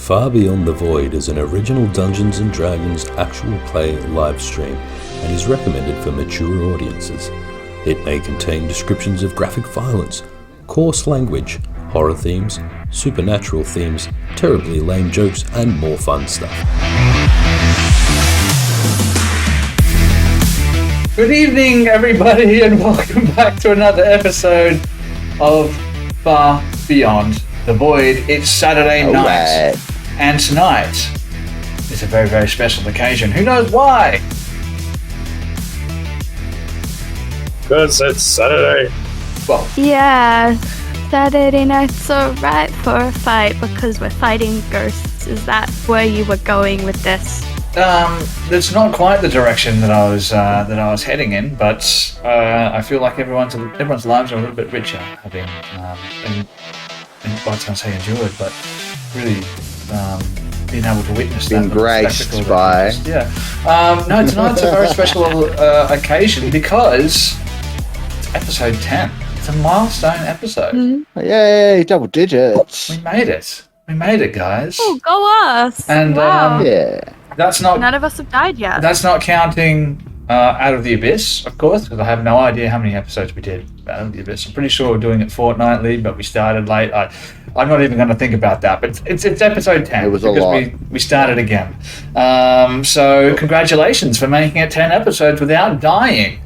Far Beyond the Void is an original Dungeons & Dragons actual play live stream and is recommended for mature audiences. It may contain descriptions of graphic violence, coarse language, horror themes, supernatural themes, terribly lame jokes, and more fun stuff. Good evening, everybody, and welcome back to another episode of Far Beyond the Void. It's Saturday night, and tonight is a very, very special occasion. Who knows why? Because it's Saturday. Well, yeah, Saturday night's alright for a fight because we're fighting ghosts. Is that where you were going with this? that's not quite the direction that I was heading in, but I feel like everyone's lives are a little bit richer, having I was going to say endured, but really being able to witness that. Being graced by. No, tonight's a very special occasion because it's episode 10. It's a milestone episode. Mm-hmm. Yay, double digits. We made it, guys. Oh, go us! And wow. Yeah. That's not. None of us have died yet. That's not counting Out of the Abyss, of course, because I have no idea how many episodes we did Out of the Abyss. I'm pretty sure we're doing it fortnightly, but we started late. I'm not even going to think about that. But it's episode 10. It was because a lot. We started again. So congratulations for making it 10 episodes without dying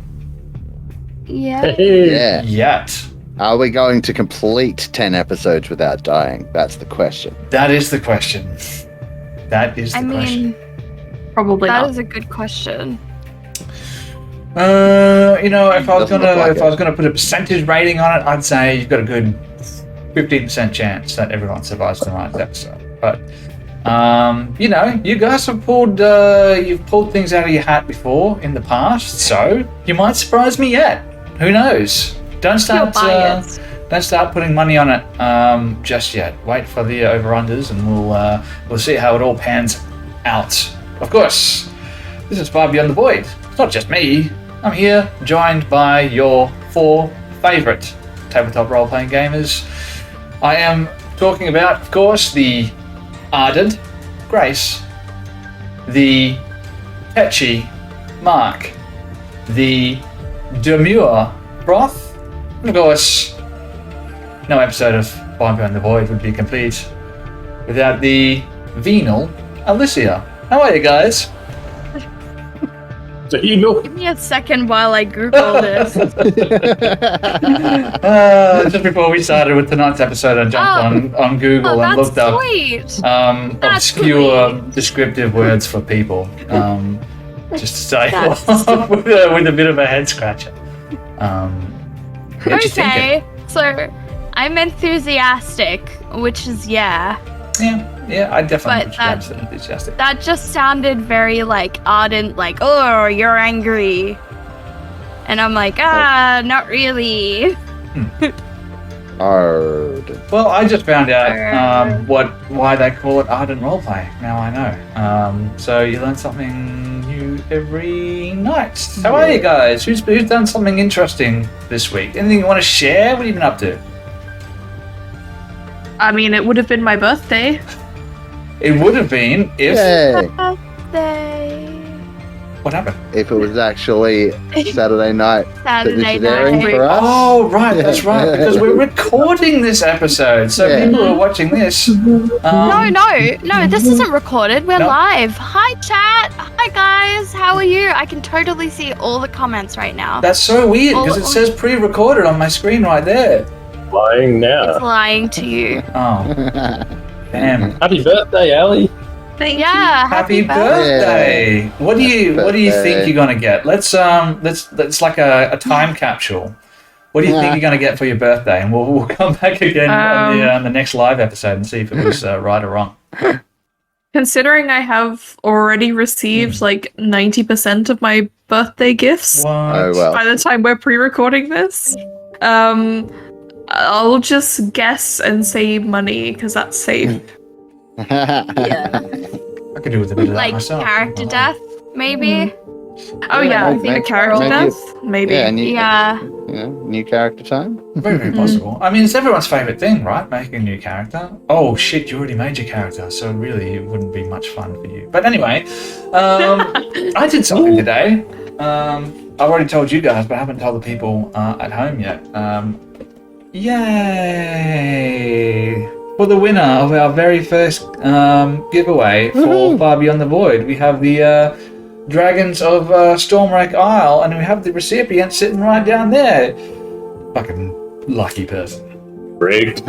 Yeah. Yeah. yet. Are we going to complete 10 episodes without dying? That's the question. That is the question. I mean, Probably that not. is a good question. If I was Doesn't look like gonna put a percentage rating on it, I'd say you've got a good 15% chance that everyone survives tonight's episode. But you guys have you've pulled things out of your hat before in the past, so you might surprise me yet. Who knows? Don't start putting money on it just yet. Wait for the over-unders, and we'll see how it all pans out. Of course, this is Far Beyond the Void. It's not just me. I'm here, joined by your 4 favourite tabletop role-playing gamers. I am talking about, of course, the Ardent Grace, the Tetchy Mark, the Demure Broth, and of course, no episode of Far Beyond the Void would be complete without the venal Alicia. How are you guys? Give me a second while I Google this. Just before we started with tonight's episode, I jumped on Google and looked up obscure descriptive words for people, just to stay off with a bit of a head scratcher. What you thinking? So I'm enthusiastic, which is yeah. Yeah, I definitely But would consider enthusiastic. That just sounded very ardent, oh, you're angry. And I'm like, not really. Ard. Well, I just found out why they call it ardent roleplay. Now I know. So you learn something new every night. How are you guys? Who's done something interesting this week? Anything you want to share? What have you been up to? I mean, it would have been my birthday. It would have been if... Yay. Birthday. What happened? If it was actually Saturday night. Saturday that this is airing night. for us. Oh, right, that's right, because we're recording this episode, so Yeah. people who are watching this... No, this isn't recorded. We're No. live. Hi, chat. Hi, guys. How are you? I can totally see all the comments right now. That's so weird, because it says pre-recorded on my screen right there. Lying now. It's lying to you. Oh, damn. Happy birthday, Ali. Thank Yeah. Happy birthday! What do you think you're gonna get? Let's like a time capsule. What do you think you're gonna get for your birthday? And we'll come back again on the next live episode and see if it was right or wrong. Considering I have already received like 90% of my birthday gifts What? Oh, well. by the time we're pre-recording this, I'll just guess and say money because that's safe. Yeah. I could do with a bit of that Like myself. character death, maybe. Oh yeah, I maybe- think a character maybe death, maybe. Yeah, Yeah. new character time. Very possible. I mean, it's everyone's favourite thing, right? Making a new character. Oh shit, you already made your character, so really it wouldn't be much fun for you. But anyway, I did something today. I've already told you guys, but I haven't told the people at home yet. Yay! For the winner of our very first giveaway for Far Beyond the Void, we have the Dragons of Stormwreck Isle, and we have the recipient sitting right down there. Fucking lucky person. Rigged.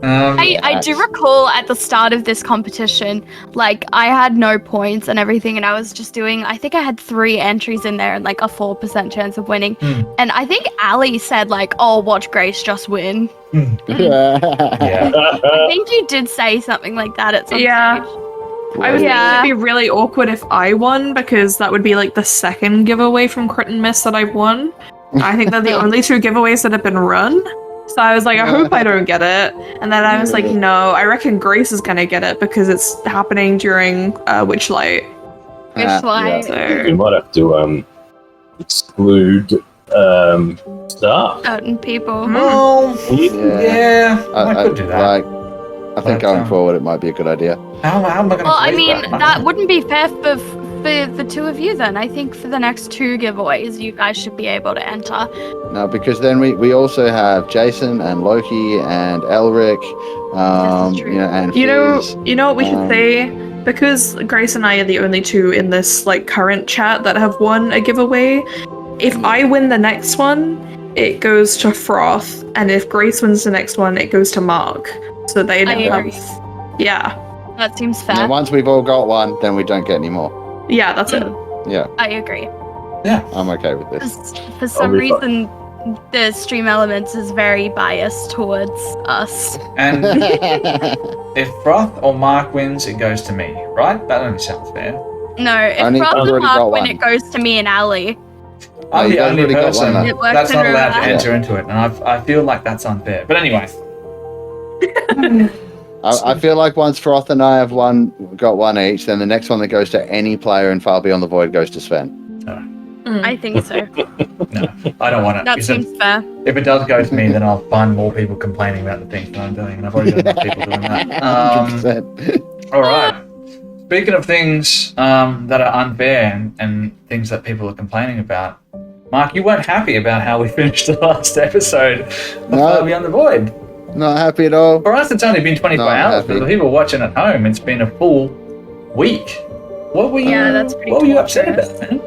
I do recall at the start of this competition, like I had no points and everything, and I was just doing, I think I had 3 entries in there and like a 4% chance of winning. And I think Ali said like, oh, watch Grace just win. Yeah. I think you did say something like that at some Yeah. stage. I was thinking Yeah. it'd be really awkward if I won, because that would be like the second giveaway from Crit and Miss that I've won. I think they're the only 2 giveaways that have been run. So I was like, I hope I don't get it. And then I was like, no, I reckon Grace is gonna get it because it's happening during Witchlight. Witchlight. So We might have to exclude staff. Certain people. Well, yeah, I could do that. Like, I think But, going forward, it might be a good idea. How am I going to Well, I mean, that wouldn't be fair for the 2 of you then. I think for the next 2 giveaways, you guys should be able to enter. No, because then we also have Jason and Loki and Elric, This is true. and you Fizz. know what we should say? Because Grace and I are the only 2 in this like current chat that have won a giveaway. If I win the next one, it goes to Froth, and if Grace wins the next one, it goes to Mark. So they I don't agree. have. Yeah, That seems And fair. then once we've all got one, then we don't get any more. yeah, that's it. Yeah, I agree. I'm okay with this. For some be fine. reason, the Stream Elements is very biased towards us. And if Froth or Mark wins, it goes to me, right? That only sounds fair. No, if Only- Froth I've and already Mark got win, one. it goes to me and Ali. I'm you the guys only already got one, person though. It works that's in not allowed to reverse. enter into it, and I feel like that's unfair. But anyway, I feel like once Froth and I have got one each, then the next one that goes to any player in Far Beyond the Void goes to Sven. I think so. no, I don't want it. That because seems fair. if it does go to me, then I'll find more people complaining about the things that I'm doing, and I've already got enough people doing that. 100%. All right. Speaking of things that are unfair and things that people are complaining about, Mark, you weren't happy about how we finished the last episode of No. Far Beyond the Void. Not happy at all. For us, it's only been 24 No, I'm hours, happy. but the people watching at home, it's been a full week. What were you? Yeah, that's pretty What were you upset torturous. about, man?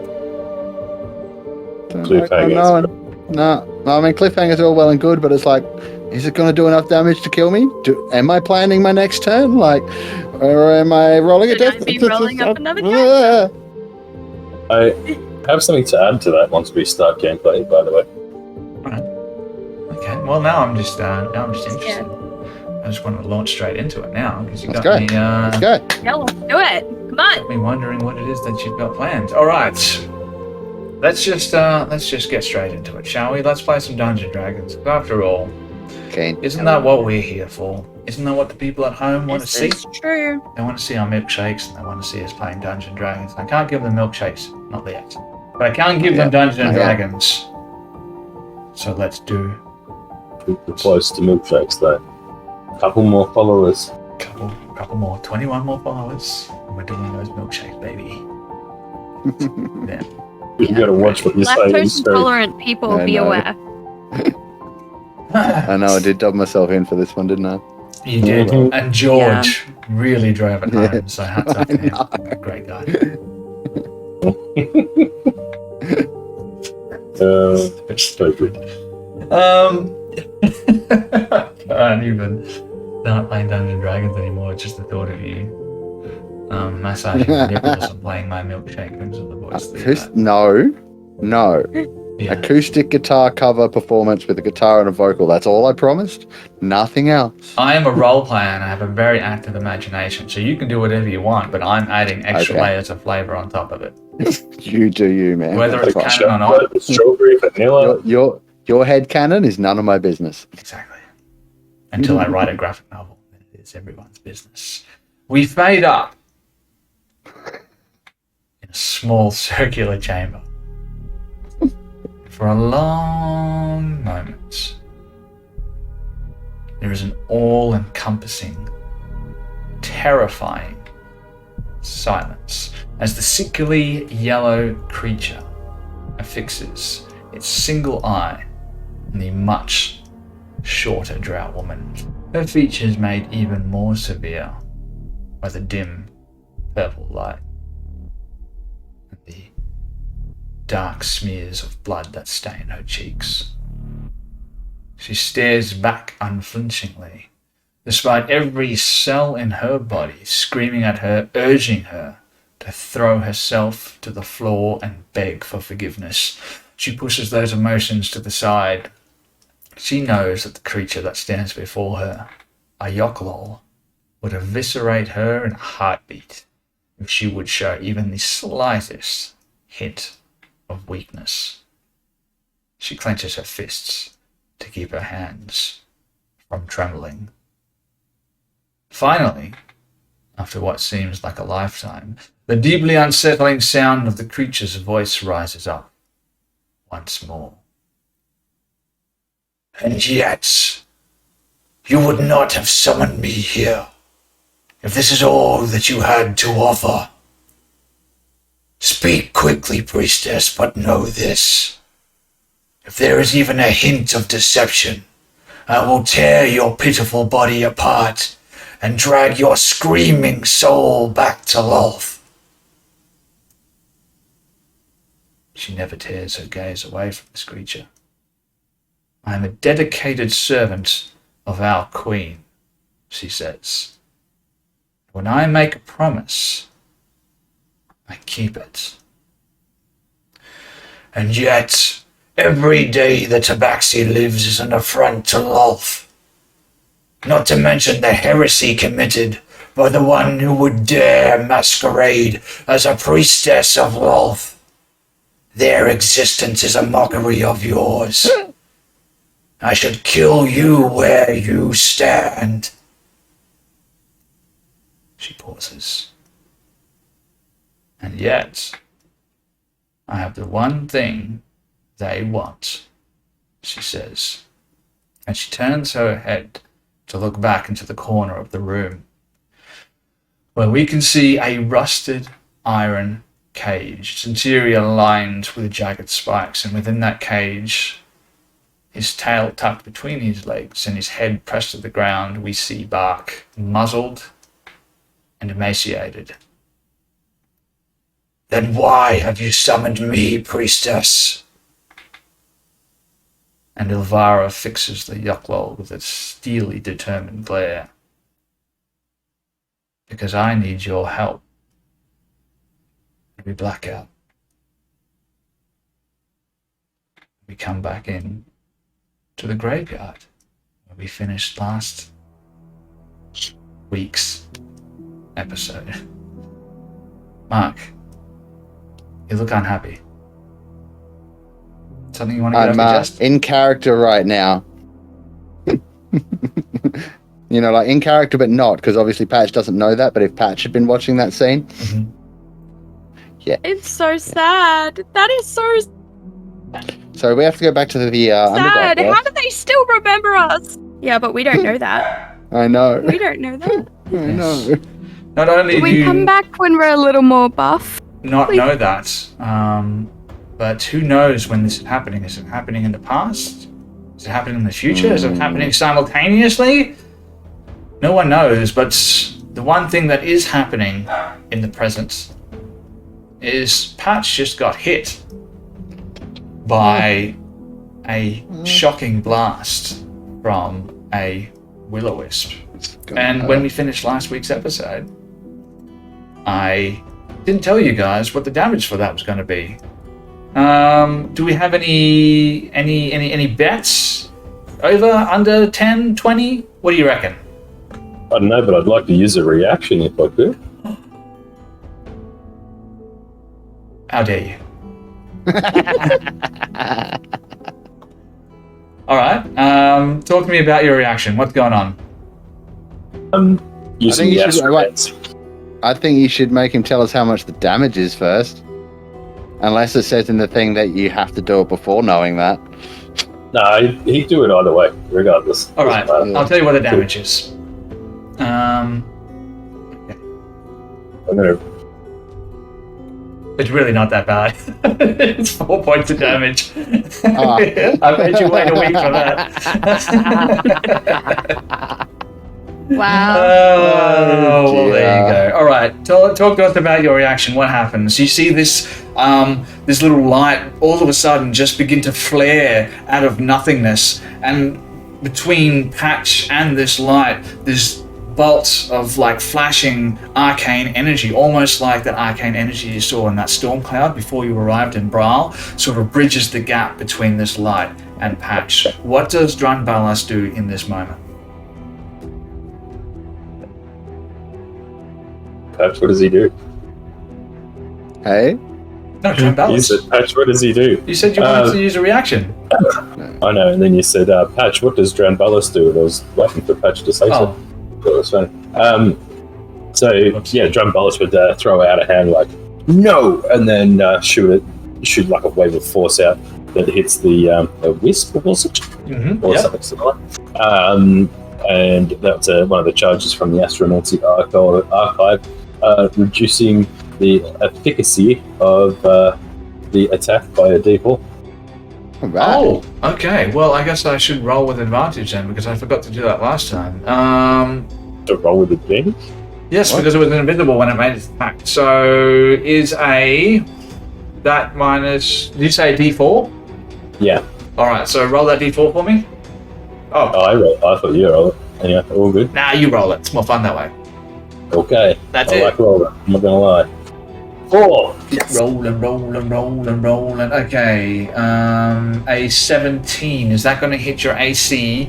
Cliffhangers. No, I mean cliffhangers are all well and good, but it's like, is it going to do enough damage to kill me? Am I planning my next turn? Like, or am I rolling a Should I death? be rolling up another Ah. I have something to add to that once we start gameplay, by the way. Okay. Well, now I'm just interested. I just want to launch straight into it now because you Let's got go. me. Let's go. Yeah, let's do it. Come on. Got me wondering what it is that you've got planned. All right. Let's just get straight into it, shall we? Let's play some Dungeons and Dragons. After all, Kane. isn't that what we're here for? Isn't that what the people at home want to This see? is true. They want to see our milkshakes and they want to see us playing Dungeons and Dragons. I can't give them milkshakes, not yet. But I can give them Dungeons and Not yet. Dragons. So let's do We're close to milkshakes, though. Couple more followers. a couple more, 21 more followers. And we're doing those milkshakes, baby. Yeah. You gotta watch what you say in Lactose stream. intolerant people, I be know. aware. I know I did dub myself in for this one, didn't I? You did. Mhm. And George really drove it home, Yeah. so hats off to him. Great guy. It's stupid. I can't even start playing Dungeons and Dragons anymore. It's just the thought of you massaging my nipples and playing my milkshake brings up the voice. through that. No. Yeah. Acoustic guitar cover performance with a guitar and a vocal. That's all I promised. Nothing else. I am a role player and I have a very active imagination, so you can do whatever you want, but I'm adding extra Okay. layers of flavor on top of it. You do you, man. Whether That's it's fine. canon or not. Chocolate, strawberry, vanilla. Your head canon is none of my business. Exactly. Until I write a graphic novel, then it is everyone's business. We fade up in a small circular chamber. For a long moment, there is an all-encompassing, terrifying silence as the sickly yellow creature affixes its single eye on the much shorter Drow woman. Her features made even more severe by the dim purple light and the dark smears of blood that stain her cheeks. She stares back unflinchingly, despite every cell in her body screaming at her, urging her to throw herself to the floor and beg for forgiveness. She pushes those emotions to the side. She knows that the creature that stands before her, a Yoklol, would eviscerate her in a heartbeat if she would show even the slightest hint of weakness. She clenches her fists to keep her hands from trembling. Finally, after what seems like a lifetime, the deeply unsettling sound of the creature's voice rises up once more. And yet, you would not have summoned me here if this is all that you had to offer. Speak quickly, priestess, but know this. If there is even a hint of deception, I will tear your pitiful body apart and drag your screaming soul back to Lolth. She never tears her gaze away from this creature. I am a dedicated servant of our queen, she says. When I make a promise, I keep it. And yet, every day the Tabaxi lives is an affront to Lolth. Not to mention the heresy committed by the one who would dare masquerade as a priestess of Lolth. Their existence is a mockery of yours. I should kill you where you stand. She pauses. And yet, I have the one thing they want, she says. And she turns her head to look back into the corner of the room, where we can see a rusted iron cage, its interior lined with jagged spikes, and within that cage, his tail tucked between his legs and his head pressed to the ground, we see Bark, muzzled and emaciated. Then why have you summoned me, priestess? And Ilvara fixes the Yoklol with its steely determined glare. Because I need your help. We black out. We come back in to the graveyard where we finished last week's episode. Mark, you look unhappy. Something you want to get off your chest? In character right now. You know, like in character, but not, because obviously Patch doesn't know that. But if Patch had been watching that scene, yeah, It's so sad. That is so so we have to go back to the sad. underground. Yeah? How do they still remember us? Yeah, but we don't know that. I know. We don't know that. I know. Not only do We you come back when we're a little more buff. not know that, but who knows when this is happening? Is it happening in the past? Is it happening in the future? Is it happening simultaneously? No one knows, but the one thing that is happening in the present is Patch just got hit by a shocking blast from a will-o-wisp. And when we finished last week's episode, I didn't tell you guys what the damage for that was going to be. Do we have any bets? Over, under, 10, 20? What do you reckon? I don't know, but I'd like to use a reaction if I could. How dare you? Alright, talk to me about your reaction. What's going on? Using the you should- astromeds. I think you should make him tell us how much the damage is first. Unless it says in the thing that you have to do it before knowing that. No, he'd do it either way, regardless. All right, I'll tell you what the damage is. I'm gonna. It's really not that bad. It's 4 points of damage. Ah. I made you wait a week for that. Wow. Oh, well, there you go. All right, talk to us about your reaction. What happens? You see this this little light all of a sudden just begin to flare out of nothingness, and between Patch and this light, this bolt of like flashing arcane energy, almost like that arcane energy you saw in that storm cloud before you arrived in Bral, sort of bridges the gap between this light and Patch. What does Drunbalas do in this moment? Patch, what does he do? Hey? No, You Drunbalas. said, Patch, what does he do? You said you wanted to use a reaction. I know, and then you said, Patch, what does Drunbalas do? And I was waiting for Patch to say so. That was funny. So, yeah, Drunbalas would throw out a hand like, no! And then shoot like a wave of force out that hits the wisp, was it? Mm-hmm. Or Yep. something similar. And that's one of the charges from the Astronaut's archive, reducing the efficacy of the attack by a d4. All right. Oh, okay. Well, I guess I should roll with advantage then, because I forgot to do that last time. To roll with advantage? Yes, What? because it was invisible when it made its attack. So is that minus? Did you say d4? Yeah. All right. So roll that d4 for me. Oh, I thought you rolled it. Yeah, all good. nah, you roll it. It's more fun that way. Okay. That's I it. like rolling. I'm not gonna lie. 4! Rolling. Okay. A 17. Is that going to hit your AC?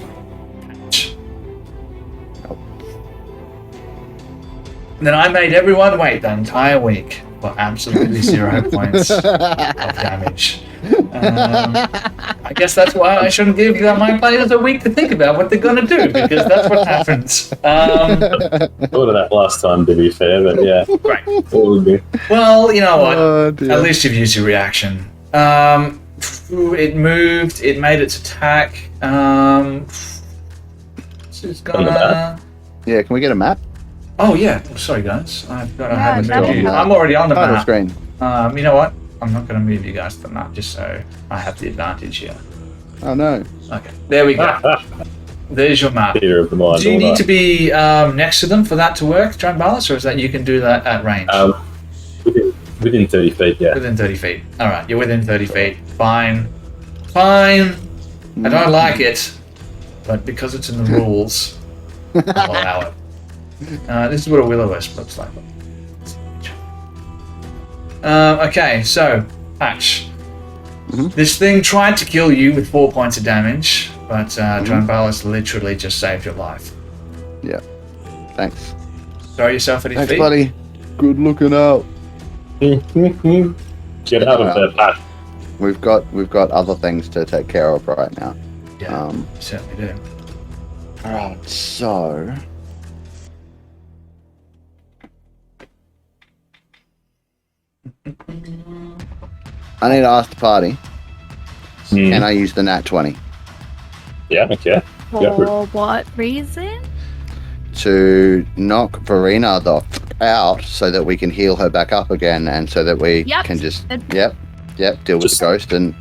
Then I made everyone wait the entire week for absolutely 0 points of damage. I guess that's why I shouldn't give my players a week to think about what they're going to do, because that's what happens. Thought of that last time, to be fair, but yeah. Right. All good. Well, you know what? Oh, dear. At least you've used your reaction. It moved. It made its attack. It's gonna. Yeah, can we get a map? Oh yeah. Oh, sorry guys. I've got to Yeah, have a that'd move. help. I'm already on the Title map. screen. You know what? I'm not going to move you guys to the map just so I have the advantage here. Oh, no. Okay. There we go. There's your map. Theater of the mind. Do you all need that. to be next to them for that to work, Drunbalas, or is that you can do that at range? Within 30 feet, yeah. Within 30 feet. All right, you're within 30 feet. Fine. I don't like it, but because it's in the rules, I'll allow it. This is what a will-o-wisp looks like. Okay, so, Patch. This thing tried to kill you with 4 points of damage, but Drunbalas literally just saved your life. Yeah. Thanks. Throw yourself at his Thanks, feet. buddy. Good looking out. Get out of there, Pat. We've got other things to take care of right now. Yeah, you certainly do. Alright, so I need to ask the party, can I use the nat 20 Yeah, okay. Go for it. For what reason? to knock Verena the out so that we can heal her back up again, and so that we Yep. can just It- deal with Just- the ghost. And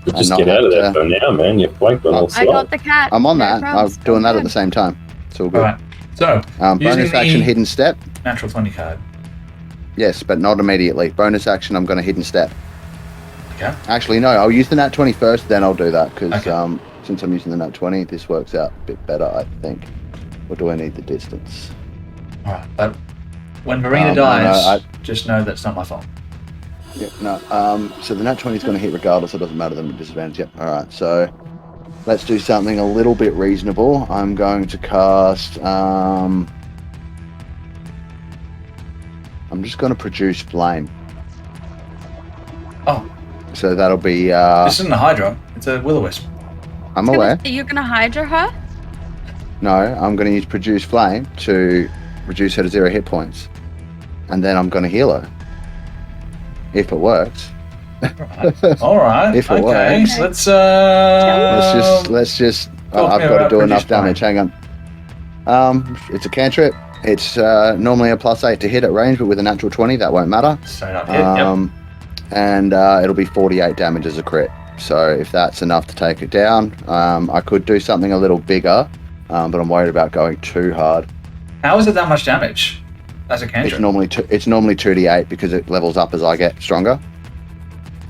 But just not get out of there have for now, man. You're flanked on all I sides. got the cat. I'm on No that. problems. I'm doing that at the same time. It's all good. Alright, so, Bonus using action, the hidden step. natural 20 card. Yes, but not immediately. Bonus action, I'm going to hidden step. Okay. Actually, no, I'll use the nat 20 first, then I'll do that, because Okay. since I'm using the nat 20, this works out a bit better, I think. Or do I need the distance? Alright, but when Marina No, dies, just know that's not my fault. Yep, no. So the nat 20 is going to hit regardless, it doesn't matter than the disadvantage. Yep, alright, so let's do something a little bit reasonable. I'm going to cast, I'm just going to produce flame. Oh, So that'll be, this isn't a Hydra, it's a will-o-wisp. I'm aware. You're gonna hydra her? No, I'm going to use produce flame to reduce her to 0 hit points. and then I'm going to heal her. If it works. All right. If it okay. works. Let's Let's just. talk I've me got to about do enough produce damage. Hang on. It's a cantrip. It's normally a +8 to hit at range, but with a natural 20, that won't matter. Straight up hit. Yep. And it'll be 48 damage as a crit. So if that's enough to take it down, I could do something a little bigger, but I'm worried about going too hard. How is it that much damage as a cantrip? It's normally 2d8 because it levels up as I get stronger.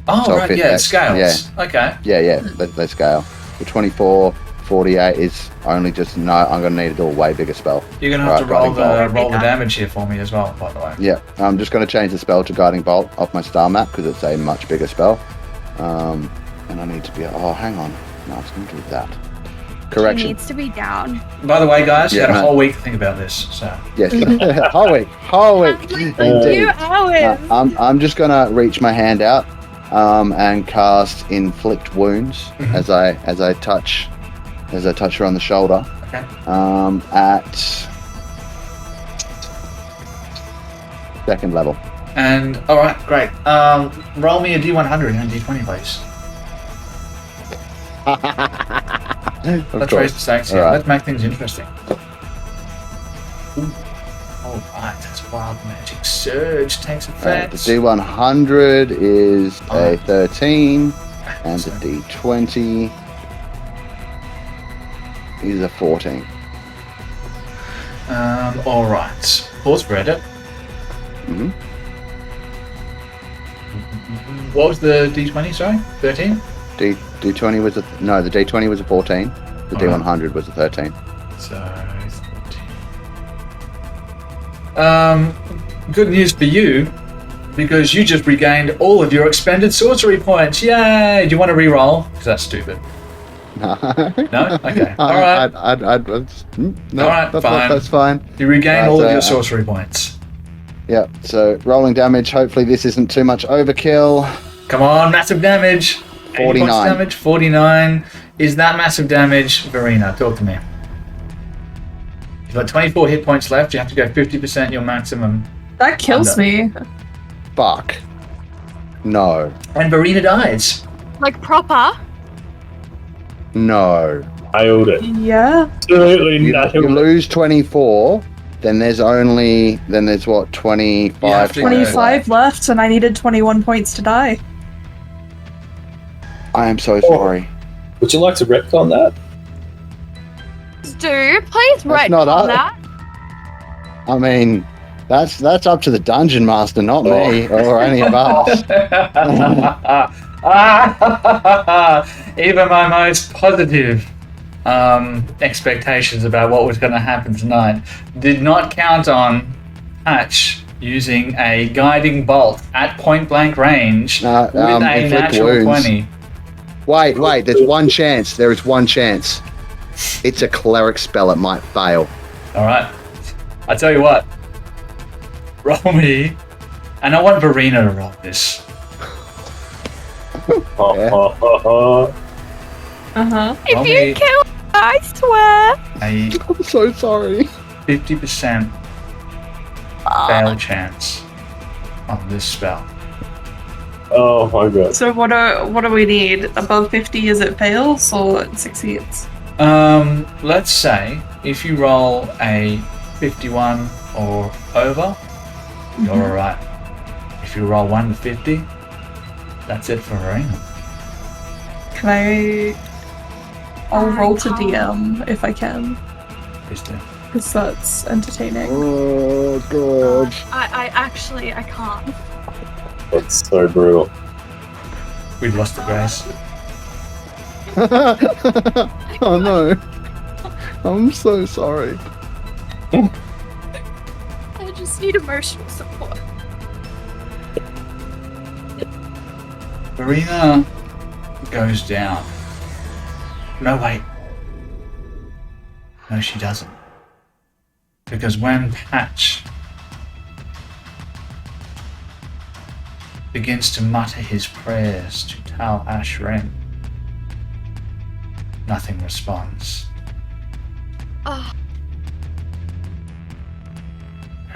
Oh, so right, if yeah, it scales. Yeah. Okay. Yeah, they scale. The 24, 48 is only just, no, I'm going to need to do a way bigger spell. You're going to have to roll Guiding the damage here for me as well, by the way. Yeah, I'm just going to change the spell to Guiding Bolt off my star map because it's a much bigger spell. And I need to be, oh, hang on. No, I was going to do that. Correction. She needs to be down. By the way, guys, you had a no. whole week to think about this, so... Yes, whole week. Indeed. 2 hours. I'm just going to reach my hand out and cast Inflict Wounds as I touch her on the shoulder. Okay. At second level. And, alright, great. Roll me a D100 and a D20, please. Let's raise the stakes here. Right. Let's make things interesting. Alright, that's Wild Magic Surge. Takes effect. The D100 is a 13, and the Excellent. D20 is a 14. Alright. Pause for edit. Mm-hmm. What was the D20, sorry? 13? D20 was the D20 was a 14. The Alright. D100 was a 13. So, 13. Good news for you, because you just regained all of your expended sorcery points. Yay! Do you want to re-roll? Because that's stupid. No. No? Okay. Alright. No, Alright, fine. That's fine. You regain all of But, your sorcery points. Yeah, so rolling damage. Hopefully this isn't too much overkill. Come on, massive damage. 80 points 49. damage. 49. Is that massive damage? Verena, talk to me. You've got 24 hit points left. You have to go 50% your maximum. That kills me. Fuck. No. And Verena dies. Like proper. No. Nailed it. Yeah. Absolutely You nailed it. lose 24, then there's what, 25? You have to go. 25 left, and I needed 21 points to die. I am so sorry. Would you like to retcon that? Do please write not on us. that. I mean, that's up to the dungeon master, not me or any of us. Even my most positive expectations about what was going to happen tonight did not count on Patch using a guiding bolt at point blank range with a inflict natural wounds. 20. Wait, there's one chance. There is one chance. It's a cleric spell. It might fail. All right. I tell you what. Roll me, and I want Verena to roll this. Uh huh. If Roll you me kill her, I swear. a I'm so sorry. 50% fail chance on this spell. Oh my god. So what do we need? Above 50 is it fails or it succeeds? Let's say if you roll a 51 or over, you're alright. If you roll 1 to 50, that's it for Verena. Can I'll roll to DM if I can, Please do. because that's entertaining. Oh god. I can't. That's so brutal. We've lost the grace. Oh no. I'm so sorry. I just need emotional support. Verena goes down. No, wait. No, she doesn't. Because when Patch begins to mutter his prayers to Tal Ashren, nothing responds. Oh.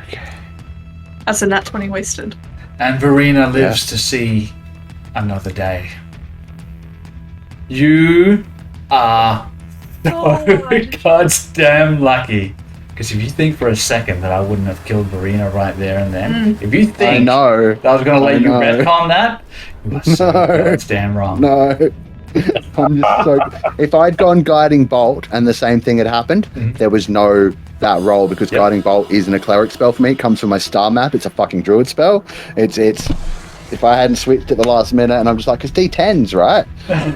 Okay. That's a nat 20 wasted. And Verena lives to see another day. You are so goddamn lucky. Because if you think for a second that I wouldn't have killed Verena right there and then, if you think I know. that I was going to let you retcon that, you are so goddamn wrong. No. I'm just so. If I'd gone guiding bolt and the same thing had happened, there was no that roll because guiding bolt isn't a cleric spell for me. It comes from my star map. It's a fucking druid spell. It's. If I hadn't switched at the last minute, and I'm just like, it's D10s, right?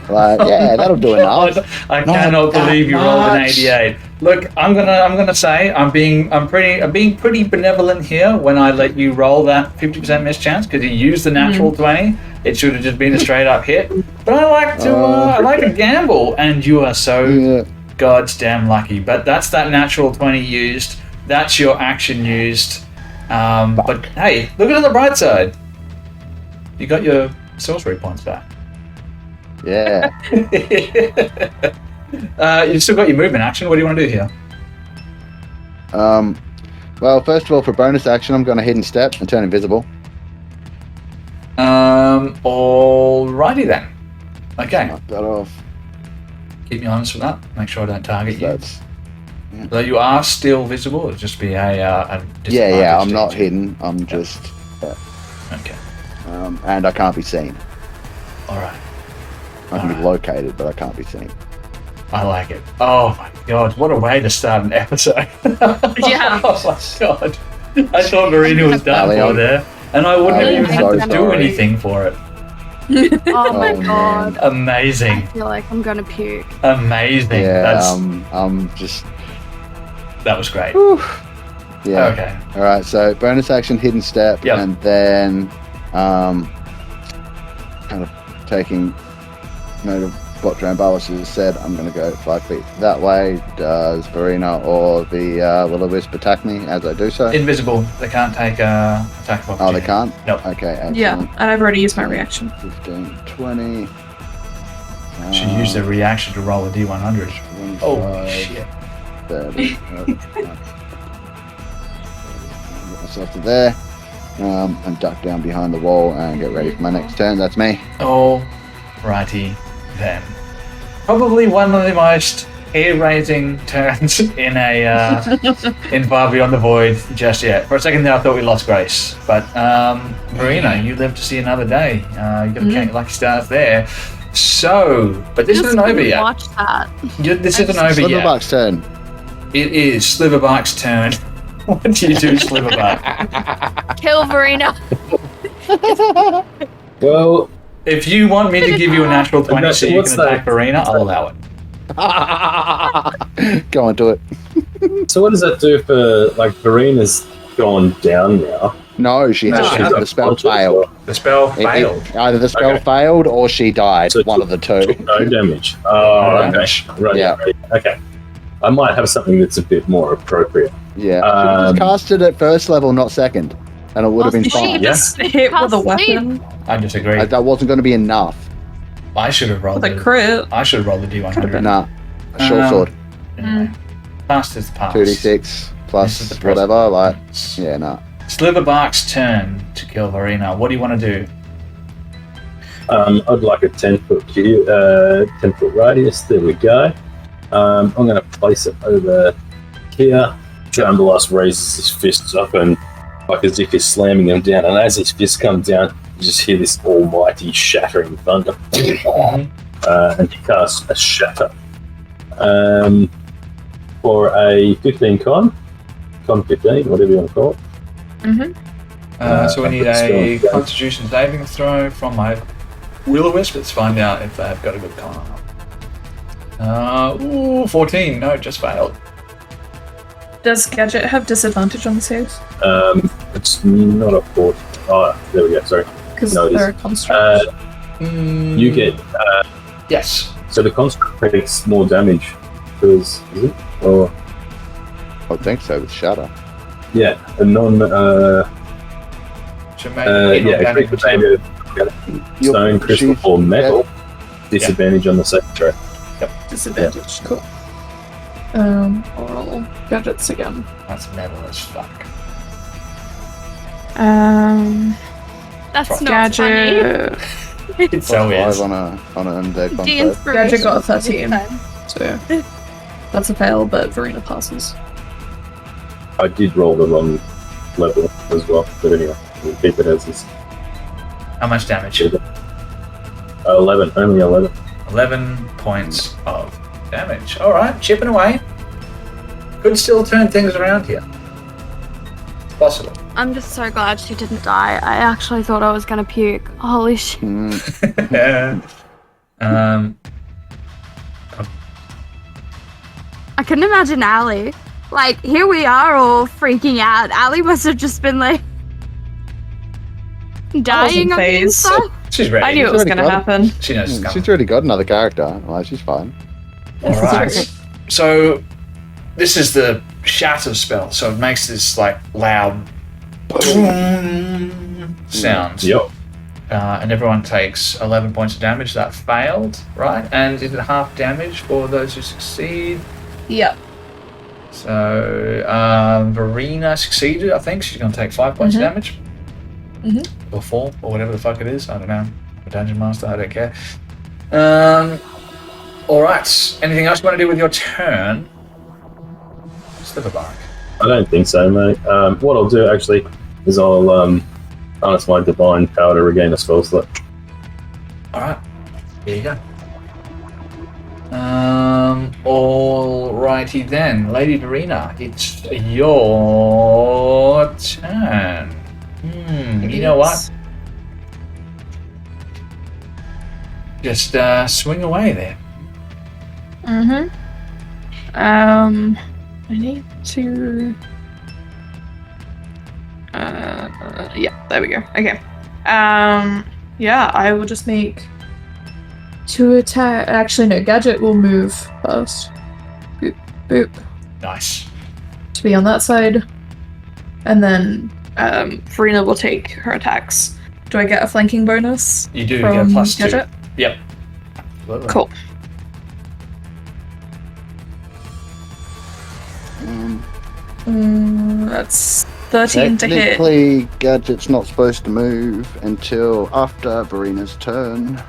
Like, yeah, that'll do enough. I cannot believe you rolled an 88. Look, I'm gonna say I'm being pretty benevolent here when I let you roll that 50% miss chance because you used the natural 20. It should have just been a straight up hit. But I like to gamble, and you are so god's damn lucky. But that's that natural 20 used. That's your action used. But hey, look at the bright side. You got your sorcery points back. Yeah. You've still got your movement action. What do you want to do here? Well, first of all, for bonus action, I'm going to hidden step and turn invisible. Alrighty then. Okay. Knock that off. Keep me honest with that. Make sure I don't target you. That's. So you are still visible. It'll just be a Yeah. I'm disadvantage not to- hidden. I'm just. Okay. And I can't be seen. All right. I can be located, but I can't be seen. I like it. Oh my god! What a way to start an episode. Yeah. Oh my god! I thought Marina was done Ali, for there, and I wouldn't have Ali, even I'm had so to do sorry. anything for it. Oh my Oh, god. man. I Amazing. feel like I'm gonna puke. Amazing. Yeah. I'm just. That was great. Whew. Yeah. Okay. All right. So bonus action, hidden step, Yep. and then kind of taking note of what Drambalis has said. I'm going to go 5 feet that way. Does Verena or the Will-O-Wisp attack me as I do so? Invisible. They can't take attack of Oh, opportunity. they can't? Nope. Okay, excellent. Yeah, and I've already used my reaction. 15, 20. Should use the reaction to roll a d100. 25, Oh shit. 30. Get myself to there. And duck down behind the wall and get ready for my next turn. That's me. Alrighty then. Probably one of the most hair-raising turns in in Far Beyond the Void just yet. For a second there I thought we lost Grace. But Marina, you live to see another day. You got to count your lucky stars there. So, but this Just isn't over couldn't yet. watch that. This isn't over yet. Sliverbark's turn. It is Sliverbark's turn. What do you do, Sliverbark? Kill Verena. Well, If you want me to give you a natural 20 so you What's can attack that? Verena, I'll allow it. Go on, do it. so what does that do for, like, Verena's gone down now? No, she has. No, The spell unconscious, failed. The spell It- failed. either the spell Okay. failed or she died. So one of the two. Took no damage. Oh, okay. Damage. Right. Yeah. Okay. I might have something that's a bit more appropriate. Yeah. Should have just cast it at first level, not second, and it would have been Did she fine. Yeah. Just hit with a Sleep. weapon. I disagree. That wasn't going to be enough. I should have rolled With a crit. I should have rolled the D100. Nah. A short sword. Anyway, past is past. 2d6 This is plus the present. whatever. Like, yeah, nah. Sliverbark's turn to kill Verena. What do you want to do? I'd like a 10-foot 10-foot radius. There we go. I'm going to place it over here. Drambalos raises his fists up and, like as if he's slamming them down. And as his fists come down, you just hear this almighty shattering thunder. And he casts a shatter. For a 15 con 15, whatever you want to call it. So we need a Constitution saving throw from my Will-O-Wisp. Let's find out if they've got a good con or not. 14. No, just failed. Does Gadget have disadvantage on the saves? It's not a 4. Oh, there we go. Sorry. Because No, it they're a is. construct. You get Yes. so the construct takes more damage because is it or I would think so with Shatter. yeah a non Should make it yeah a organic creature made of stone, crystal, or metal. Disadvantage on the saving throw. Disadvantage. Cool. I'll roll Gadgets again. That's metal as fuck. That's not funny. Gadget. It so Five is. on an undead The one. inspiration Gadget got a for this 13. time. So that's a fail, but Verena passes. I did roll the wrong level as well, but anyway, we'll keep it as is. How much damage? 11, only 11. 11 points of damage. All right, chipping away. Could still turn things around here. Possible. I'm just so glad she didn't die. I actually thought I was gonna puke. Holy shit. I couldn't imagine Ali. Like, here we are all freaking out. Ali must have just been like dying on the phased. inside. She's ready. I knew it was already going to got it. happen. She knows it's coming. She's already got another character. Like, she's fine. All right. So this is the shatter spell. So it makes this like loud sound. Yep. And everyone takes 11 points of damage. That failed, right? And is it half damage for those who succeed? Yep. So Verena succeeded, I think. She's going to take 5 points of damage. Or 4, or whatever the fuck it is. I don't know. I'm a dungeon master, I don't care. Alright. Anything else you want to do with your turn? Sliverbark. I don't think so, mate. What I'll do actually is I'll harness my divine power to regain a spell slot. Alright. Here you go. Alrighty then. Lady Verena, it's your turn. You know what? Just swing away there. I need to. Yeah, there we go. Okay. Yeah, I will just make 2 attack. Actually, no. Gadget will move first. Boop, boop. Nice. To be on that side, and then Verena will take her attacks. Do I get a flanking bonus? You do from get a plus 2. Gadget? Yep. Cool. That's 13 to hit. Technically, Gadget's not supposed to move until after Verena's turn.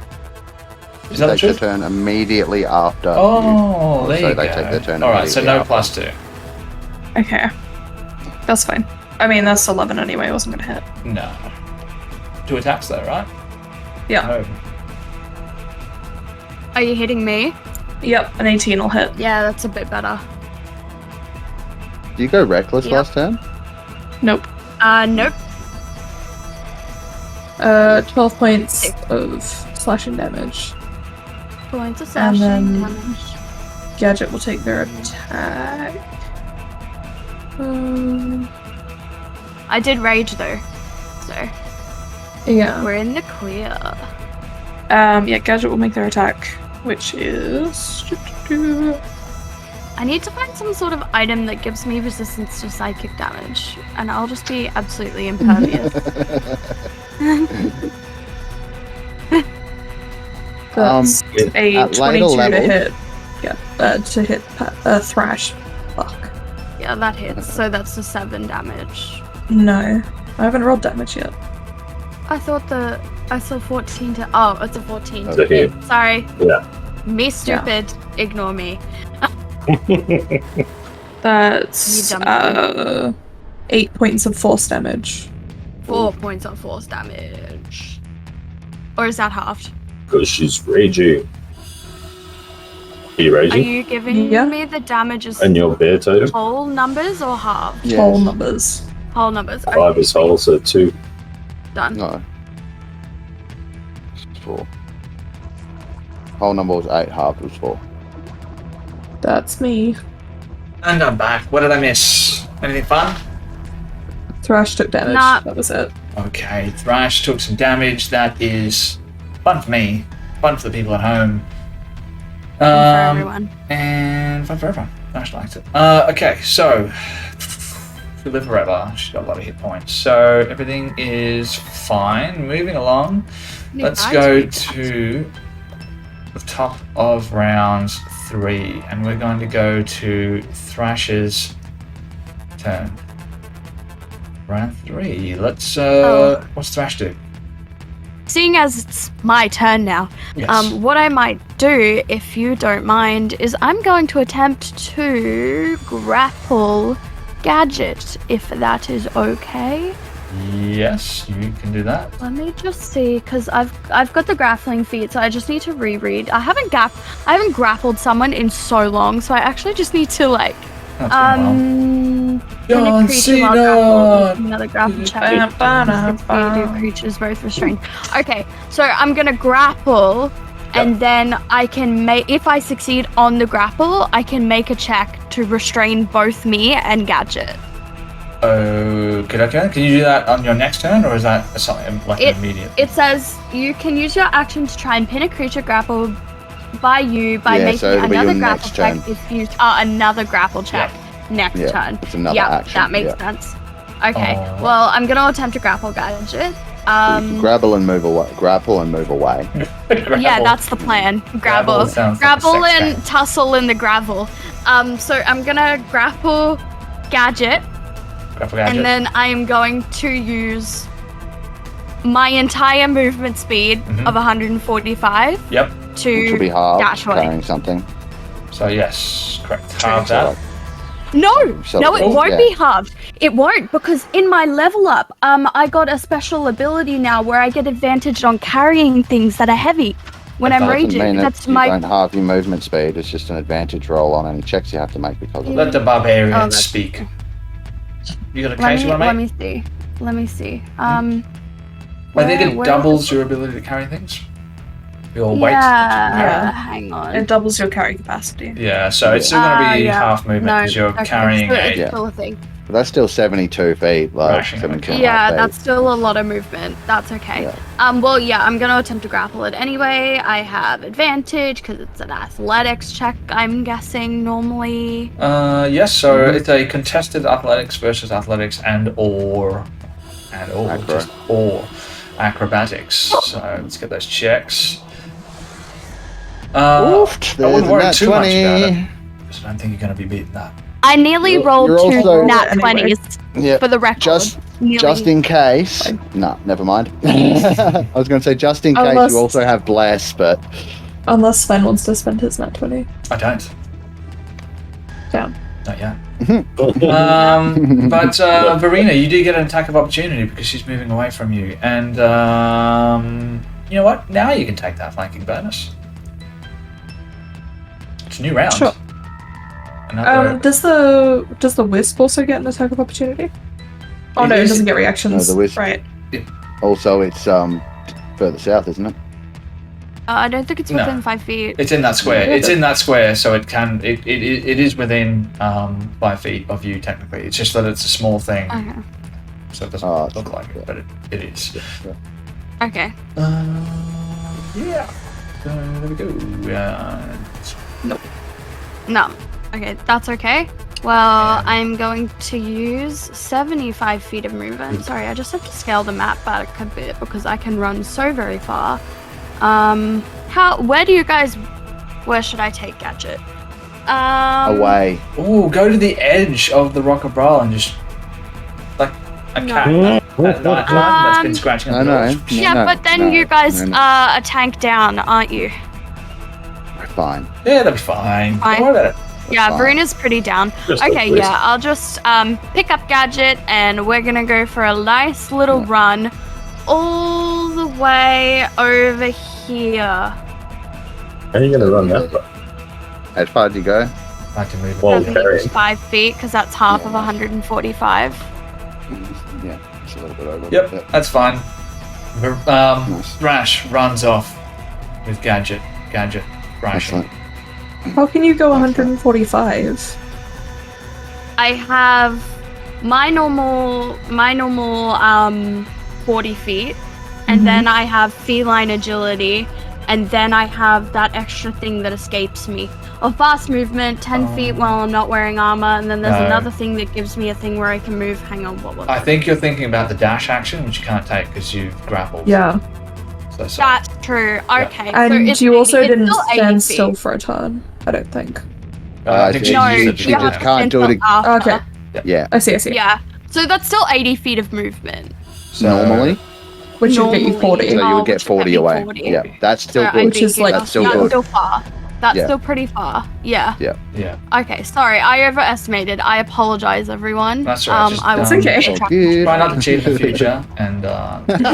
Is They that take their true? turn immediately after. Oh, you, there so you they go. take their turn Alright, so immediately no after. plus 2. Okay. That's fine. I mean, that's 11 anyway. I wasn't gonna hit. No. 2 attacks though, right? Yeah. Oh. Are you hitting me? Yep, an 18 will hit. Yeah, that's a bit better. Do you go reckless Yep. last turn? Nope. Nope. 12 points of slashing damage. Points of And slashing then- damage. Gadget will take their attack. I did rage though, so Yeah. we're in the clear. Yeah, Gadget will make their attack, which is. I need to find some sort of item that gives me resistance to psychic damage, and I'll just be absolutely impervious. That's a at later 22 to levels- hit. Yeah, to hit Thrash. Fuck. Yeah, that hits. So that's the 7 damage. No, I haven't rolled damage yet. I saw 14 to. Oh, it's a 14 It's to a hit. hit. Sorry. Yeah. Me stupid. Ignore me. That's You dumb 8 points of force damage. 4 points of force damage. Or is that halved? Because she's raging. Are you Are raging? you giving Yeah. me the damage as And your bear totem? whole numbers or half? Yes. Whole numbers. Whole numbers. 5 is whole, so 2. Done. No. It's 4. Whole number was 8, half was 4. That's me. And I'm back. What did I miss? Anything fun? Thrash took damage. Nah. That was it. Okay, Thrash took some damage. That is fun for me. Fun for the people at home. For everyone. And fun for everyone. Thrash liked it. Okay, so she'll live forever. She's got a lot of hit points. So everything is fine. Moving along. Let's go to the top of round 3, and we're going to go to Thrash's turn. Round 3. Let's. What's Thrash do? Seeing as it's my turn now, Yes. what I might do, if you don't mind, is I'm going to attempt to grapple Gadget, if that is okay. Yes, you can do that. Let me just see, because I've got the grappling feat, so I just need to reread. I haven't grappled someone in so long, so I actually just need to like That's been when a creature while grappled, another grapple check. Ba-da-ba. Do creatures both restrained. Okay, so I'm gonna grapple, and then I can make. If I succeed on the grapple, I can make a check to restrain both me and Gadget. Okay. Can you do that on your next turn, or is that something like immediate? It says you can use your action to try and pin a creature grappled by you by Yeah, making so it'll be your another grapple next check. turn. If you another grapple check next Yeah, turn. it's another Yep, action, that makes yeah. sense. Okay, Oh. well I'm gonna attempt to grapple Gadget. Grapple and move away. Grapple and move away. Yeah, that's the plan. Grapple, sounds like a grapple sex and game. tussle in the gravel. So I'm gonna grapple Gadget, Grapple Gadget. and then I am going to use my entire movement speed Mhm. of 145 Yep. Which will be to hard dash away. carrying something. So yes, correct. Halve that. No, So- no, it Oh, won't yeah. be halved. It won't, because in my level up, I got a special ability now where I get advantage on carrying things that are heavy when I'm That doesn't Doesn't mean raging. that That's you my. don't halve your movement speed. It's just an advantage roll on any checks you have to make because of Let it. the barbarian Oh, that's- speak. You got a Let case me, you want to let make? me see. Let me see. I think it where- doubles your ability to carry things. Your weight. Yeah. Hang on. It doubles your carry capacity. Yeah, so it's still going to be yeah. half movement because you're okay, carrying so a. it's Yeah. still a thing. But that's still 72 feet. Like, Rashing, 72 okay. and a half Yeah, feet. that's still a lot of movement. That's okay. Yeah. Well, yeah, I'm gonna attempt to grapple it anyway. I have advantage because it's an athletics check, I'm guessing, normally. Yes, so Mhm. it's a contested athletics versus athletics or Acro. just or acrobatics. So let's get those checks. Oof, I there's wouldn't a worry nat too much 20. about it. Because I don't think you're going to be beating that. I nearly You're- rolled you're 2 also- nat Anyway. 20s Yeah, for the record. just Nearly. in case. No, never mind. I was going to say just in case Unless- you also have bless, but Unless Sven wants to spend his nat 20. I don't. Down. Not yet. But Verena, you do get an attack of opportunity because she's moving away from you, and you know what? Now you can take that flanking bonus. It's a new round. Sure. Another. Does the wisp also get an attack of opportunity? Oh It no, it is- doesn't get reactions. No, the wisp- Right. also it's further south, isn't it? I don't think it's No. within 5 feet. It's in that square. It's in that square, so it can. It is within 5 feet of you technically. It's just that it's a small thing, Okay. so it doesn't Oh, look like it, but it is. Okay. Yeah. There we go. No. Okay, that's okay. Well, I'm going to use 75 feet of movement. Sorry, I just have to scale the map back a bit because I can run so very far. Where should I take Gadget? Away. Oh, go to the edge of the Rock of Bral and just like a cat at night that's been scratching I at the know. doors. Yeah, No, but then no, you guys no. are a tank down, aren't you? Fine. Yeah, that'll be fine. Fine. Don't worry about it. Yeah, fine. Verena's pretty down. Just Okay, a yeah, I'll just pick up Gadget and we're gonna go for a nice little run all the way over here. How are you going to run that far? How far did you go? I can move. Well, I think carrying. it's 5 feet because that's half of Yeah. 145. Yeah, it's a little bit over. Yep, that's fine. Nice. Rash runs off with Gadget. Gadget rashing. Excellent. How can you go 145? I have my normal 40 feet, and then I have feline agility, and then I have that extra thing that escapes me. Or fast movement, 10 feet while I'm not wearing armor, and then there's No. another thing that gives me a thing where I can move. Hang on, what was I it? think you're thinking about the dash action, which you can't take because you've grappled. Yeah. So. That's true. Okay. so And it's you also it's didn't still 80 stand feet. still for a turn, I don't think. I think she No, used it she to you do just have that. to can't do stand it till after. Okay. Yeah. I see. Yeah. So that's still 80 feet of movement. So, Normally, Which would get you Normally. 40. so you Oh, would get which would 40 get me away. 40. Yeah, that's still So good. I'm Which is, thinking like, that's still that's good. still far. That's Yeah. still pretty far. Yeah. yeah, Okay, sorry, I overestimated. I apologize, everyone. That's all right, just, I will It's okay. keep track. Good. try not to cheat in the future. And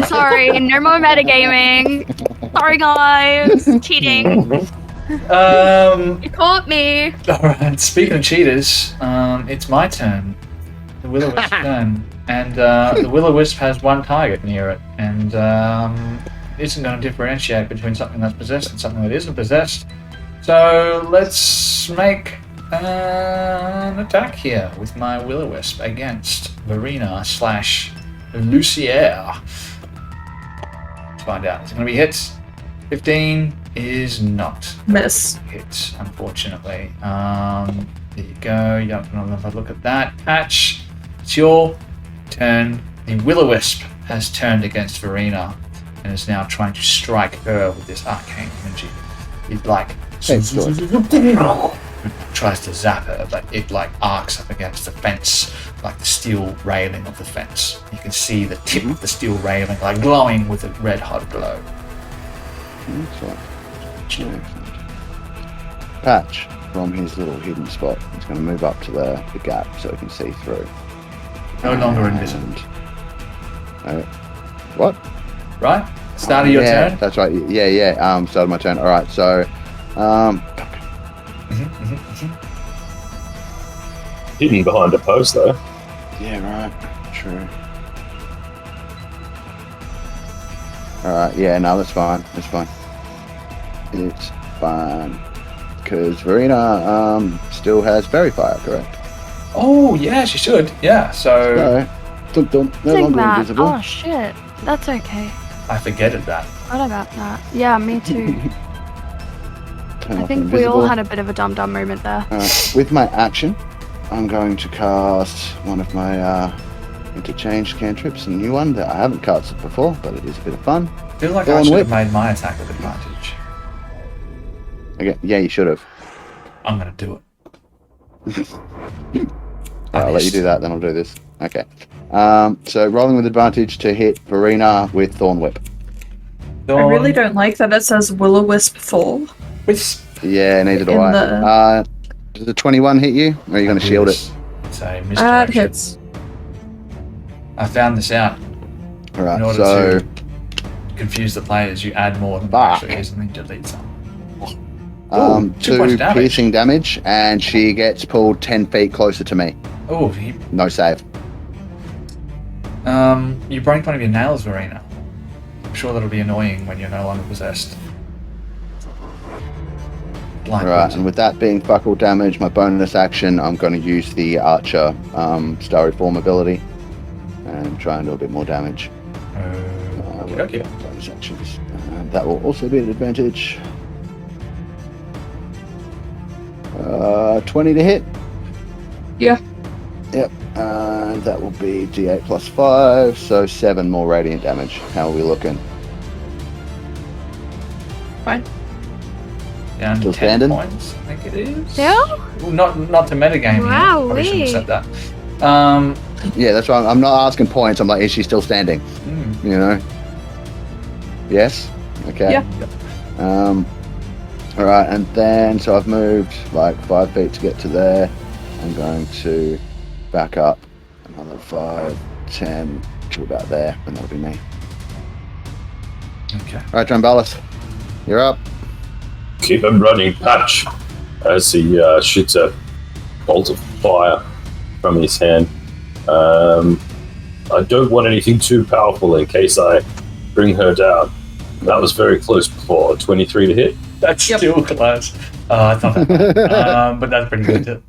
Sorry, no more metagaming. Sorry, guys. Cheating. You caught me. all right. Speaking of cheaters, it's my turn. The Will-O-Wisp's turn, and the Will-O-Wisp has one target near it, and isn't going to differentiate between something that's possessed and something that isn't possessed. So let's make an attack here with my Will-O-Wisp against Verena / Luciere. Let's find out. It's going to be hits. 15 is not Miss. hit, unfortunately. There you go. You have another look at that. Patch, it's your turn. The Will-O-Wisp has turned against Verena and is now trying to strike her with this arcane energy. It tries to zap her, but it arcs up against the fence, like the steel railing of the fence. You can see the tip of the steel railing glowing with a red hot glow. Excellent. Patch, from his little hidden spot, he's going to move up to the gap so he can see through. No longer invisible. What? Right? Start of your yeah, turn? that's right. Yeah. Start of my turn. All right. So, Hidden behind a post, though. yeah, right. True. All right. Yeah. No, that's fine. That's fine. It's fine. Because Verena still has Fairy Fire, correct? Oh, yeah, she should. Yeah, so No longer That. invisible. Oh shit. That's okay. I forgetted that. What about that? Yeah, me too. Turn I off think we all invisible. had a bit of a dum-dum moment there. With my action, I'm going to cast one of my interchange cantrips, a new one that I haven't casted before, but it is a bit of fun. I feel like I Thorn should Whip. have made my attack with advantage. Okay, yeah, you should have. I'm going to do it. I'll let you do that, then I'll do this. Okay. So rolling with advantage to hit Verena with Thorn Whip. I really don't like that it says Will-O-Wisp fall. Wisp. Yeah, neither do In I. Does the 21 hit you? Or are you going to shield it? It's a It misdirection. hits. I found this out. In Alright, order so to confuse the players, you add more than Fuck. actually is and then delete some. 2 2 points of damage. piercing damage, and she gets pulled 10 feet closer to me. Oh, No save. you break one of your nails, Verena. I'm sure that'll be annoying when you're no longer possessed. Right, and with that being fuck all damage, my bonus action, I'm going to use the Archer Starry Form ability and try and do a bit more damage. Okay. Bonus actions. That will also be an advantage. 20 to hit. Yeah. Yep. That will be D8 plus 5, so 7 more radiant damage. How are we looking? Fine. Down Still to 10 standing? points, I think it is. Still? Well, not to metagame. Wow, Probably shouldn't have wee. said that. Yeah, that's why I'm not asking points. I'm like, is she still standing? You know? Yes? Okay. Yeah. Alright, and then, so I've moved like 5 feet to get to there. I'm going to back up another 5, 10 to about there, and that'll be me. Okay. Alright, Drambalis, you're up. Keep him running, Patch, as he shoots a bolt of fire from his hand. I don't want anything too powerful in case I bring her down. That was very close before. 23 to hit. That's still close. It's not that bad. But that's pretty good too.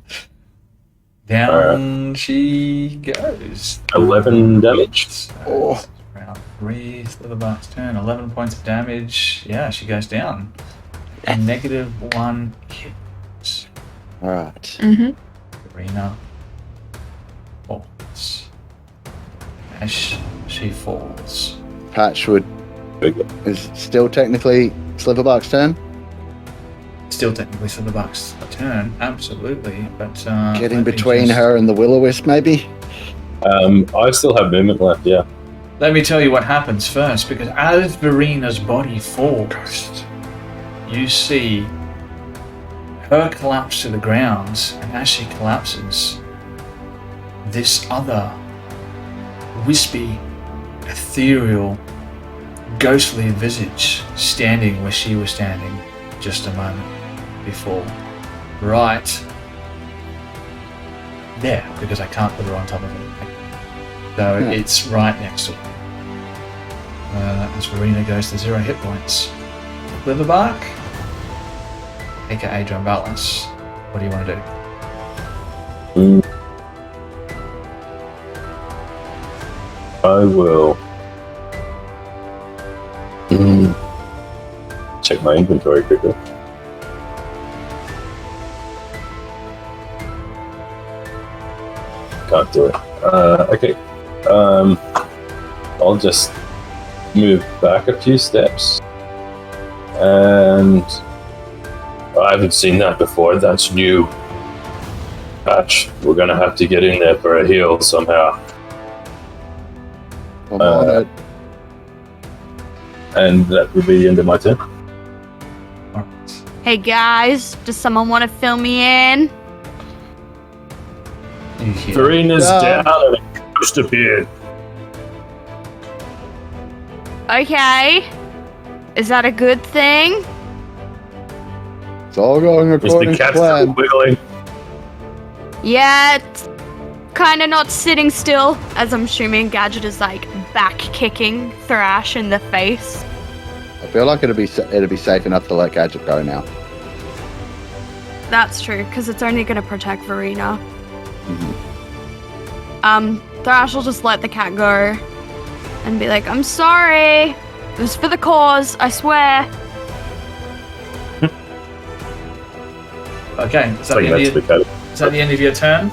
Down she goes. 11 damage. So, round 3, Sliverbark's turn. 11 points of damage. Yeah, she goes down. A -1 hit. Alright. Arena falls. As she falls. Patchwood is still technically Sliverbark's turn. Still technically Sliverbark's turn, absolutely. But Get in let me between just- her and the Will-O-Wisp, maybe? I still have movement left, yeah. Let me tell you what happens first, because as Verina's body falls, you see her collapse to the ground, and as she collapses, this other wispy, ethereal, ghostly visage standing where she was standing just a moment before. Right there, because I can't put her on top of it. So it's right next to her. As Verena goes to 0 hit points. Sliverbark, aka Drumballis, what do you want to do? I will check my inventory quickly. Can't do it. Okay. I'll just move back a few steps. And I haven't seen that before. That's new. Patch. We're gonna have to get in there for a heal somehow. I'm on it. And that would be the end of my turn. Hey guys, does someone want to fill me in? Verena's down and a ghost appeared. Okay. Is that a good thing? It's all going Is the according to cat still plan. wiggling? Yeah, it's kind of not sitting still, as I'm assuming Gadget is like back kicking Thrash in the face. I feel like it'd be safe enough to let Gadget go now. That's true, because it's only going to protect Verena. Mhm. Thrash will just let the cat go and be like, I'm sorry. It was for the cause, I swear. Okay, is that, Like that's the cat. is that the end of your turn?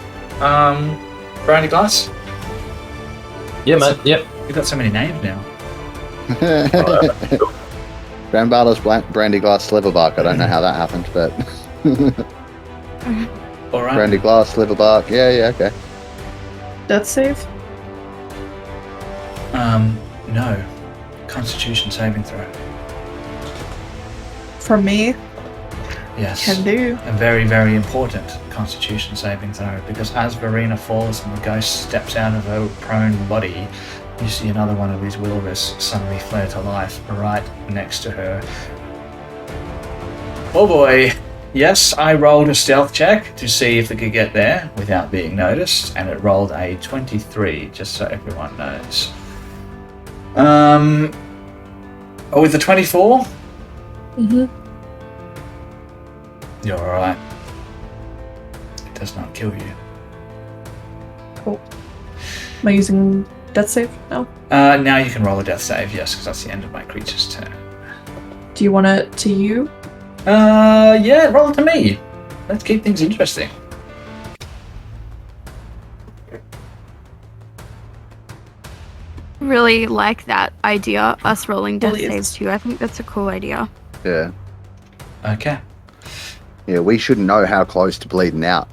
Brandy Glass? Yeah, man. Yep. You've got so many names now. Grandfather's Brandy Glass Sliverbark. I don't know how that happened, but Alright. Brandy Glass Sliverbark. Yeah, okay. Death save? No. Constitution saving throw. For me? Yes. Can do. A very, very important Constitution saving throw, because as Verena falls and the ghost steps out of her prone body, you see another one of these will-o-wisps suddenly flare to life right next to her. Oh boy. Yes, I rolled a stealth check to see if it could get there without being noticed, and it rolled a 23, just so everyone knows. With the 24? Mm-hmm. You're alright. It does not kill you. Cool. Am I using death save now? Now you can roll a death save, yes, because that's the end of my creature's turn. Do you want it to you? Yeah, roll it to me. Let's keep things interesting. Really like that idea, us rolling death Please. saves too. I think that's a cool idea. Yeah. Okay. Yeah, we shouldn't know how close to bleeding out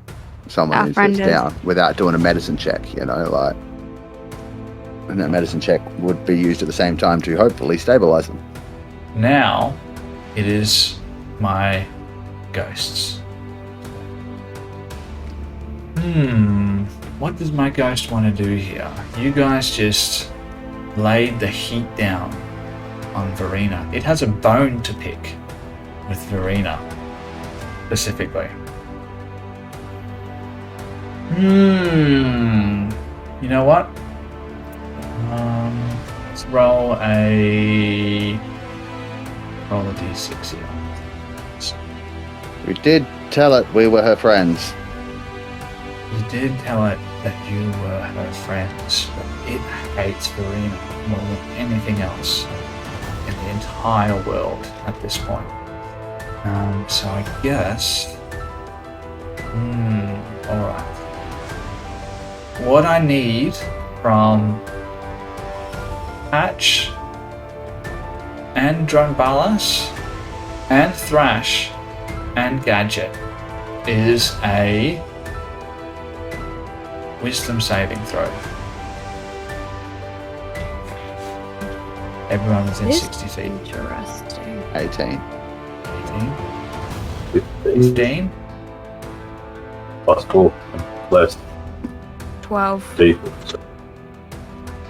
Our someone friend is is. down without doing a medicine check, like. And that medicine check would be used at the same time to hopefully stabilize them. Now, it is my ghosts. What does my ghost want to do here? You guys just laid the heat down on Verena. It has a bone to pick with Verena, specifically. You know what? Let's roll a d6 here. We did tell it we were her friends. You did tell it that you were her friends, but it hates Verena more than anything else in the entire world at this point. So I guess... alright. What I need from Patch and Drumballis and Thrash and Gadget is a Wisdom saving throw. Everyone within This 60 feet. Interesting. 18. 15. Plus 4. Blessed. 12. Deep.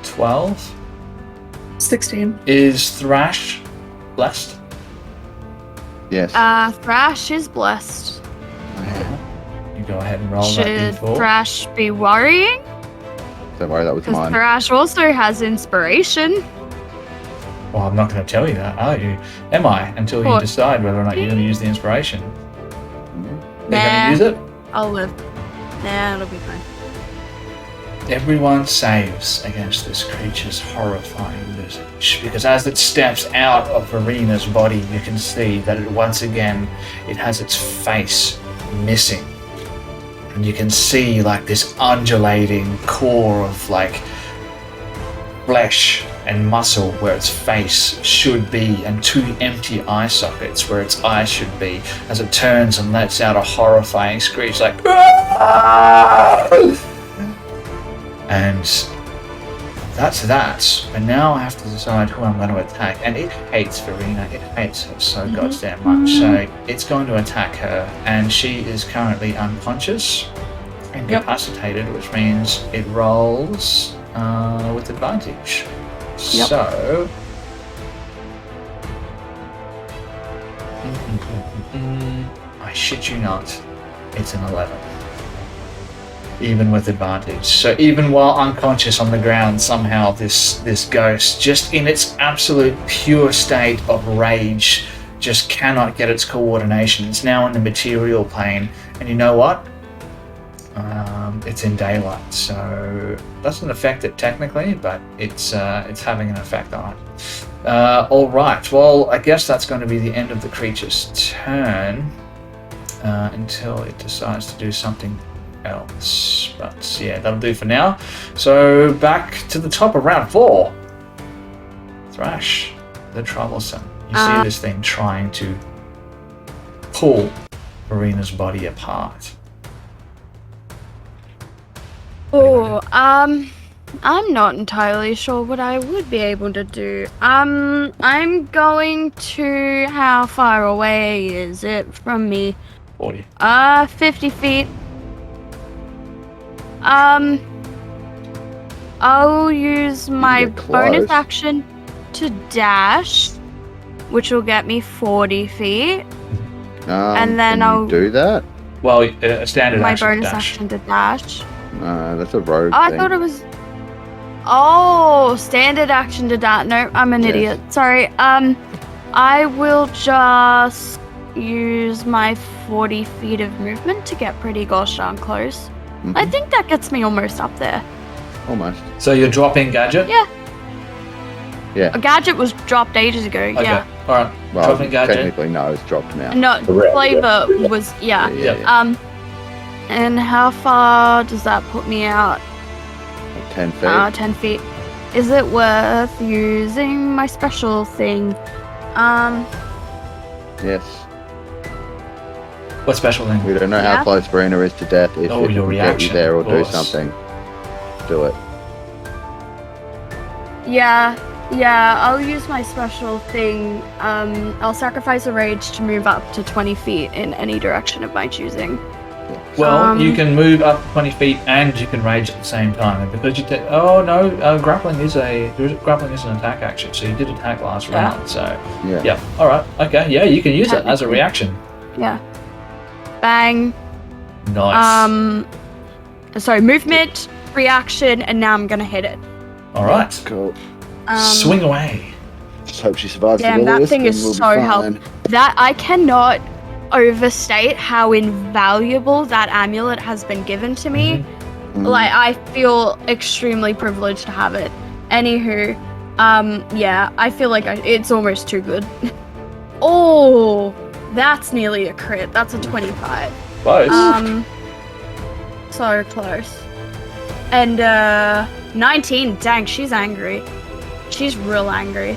12. 16. Is Thrash blessed? Yes. Thrash is blessed. You go ahead and roll Should that d4. Thrash be worrying? Don't worry, that was Because mine. Thrash also has inspiration. Well, I'm not going to tell you that, are you? Am I? Until you What? decide whether or not you're going to use the inspiration. You're going Nah. to use it? I'll live. Nah, it'll be fine. Everyone saves against this creature's horrifying visage, because as it steps out of Verina's body, you can see that once again it has its face missing. And you can see like this undulating core of like flesh and muscle where its face should be, and two empty eye sockets where its eyes should be, as it turns and lets out a horrifying screech like "Ah!" And that's that. But now I have to decide who I'm going to attack. And it hates Verena. It hates her so goddamn much. So it's going to attack her. And she is currently unconscious, incapacitated, which means it rolls with advantage. Yep. So... I shit you not. It's an 11. Even with advantage. So even while unconscious on the ground, somehow this ghost, just in its absolute pure state of rage, just cannot get its coordination. It's now in the material plane, and you know what? It's in daylight, so it doesn't affect it technically, but it's having an effect on it. All right. Well, I guess that's going to be the end of the creature's turn until it decides to do something else. But yeah, that'll do for now. So back to the top of round 4. Thrash, the troublesome. You see this thing trying to pull Marina's body apart. Oh, I'm not entirely sure what I would be able to do. I'm going to... How far away is it from me? 40. 50 feet. I'll use my get close. bonus action to dash, which will get me 40 feet. And then can I'll- you do that? Well, a standard My action bonus dash. action to dash. No, that's a rogue I thing. thought it was... Oh, standard action to dash. No, I'm an Yes. idiot. Sorry. I will just use my 40 feet of movement to get pretty gosh darn close. Mhm. I think that gets me almost up there. Almost. So you're dropping gadget? Yeah. Yeah. A gadget was dropped ages ago. Okay. Yeah. All right. Well, Dropping gadget. technically, no, it's dropped now. No, Correct, flavor was yeah. Yeah. And how far does that put me out? 10 feet. 10 feet. Is it worth using my special thing? Yes. What special thing? We don't know Yeah. how close Verena is to death. If Oh, it your can get reaction, you there or of do course. something, do it. Yeah, I'll use my special thing. I'll sacrifice a rage to move up to 20 feet in any direction of my choosing. Well, you can move up 20 feet and you can rage at the same time. And because you grappling is an attack action. So you did attack last Yeah. round. So Yeah. all right, okay, yeah, you can use it as a Technically. reaction. Yeah. Bang. Nice. Sorry, movement, reaction, and now I'm gonna hit it. All right, Cool. swing away. Just hope she survives Damn, all that this, thing then is we'll be so fine. helpful. That I cannot overstate how invaluable that amulet has been given to me. Mm. Like, I feel extremely privileged to have it. Anywho, yeah, I feel like it's almost too good. Oh, that's nearly a crit. That's a 25. Close. So close. And 19. Dang, she's angry. She's real angry.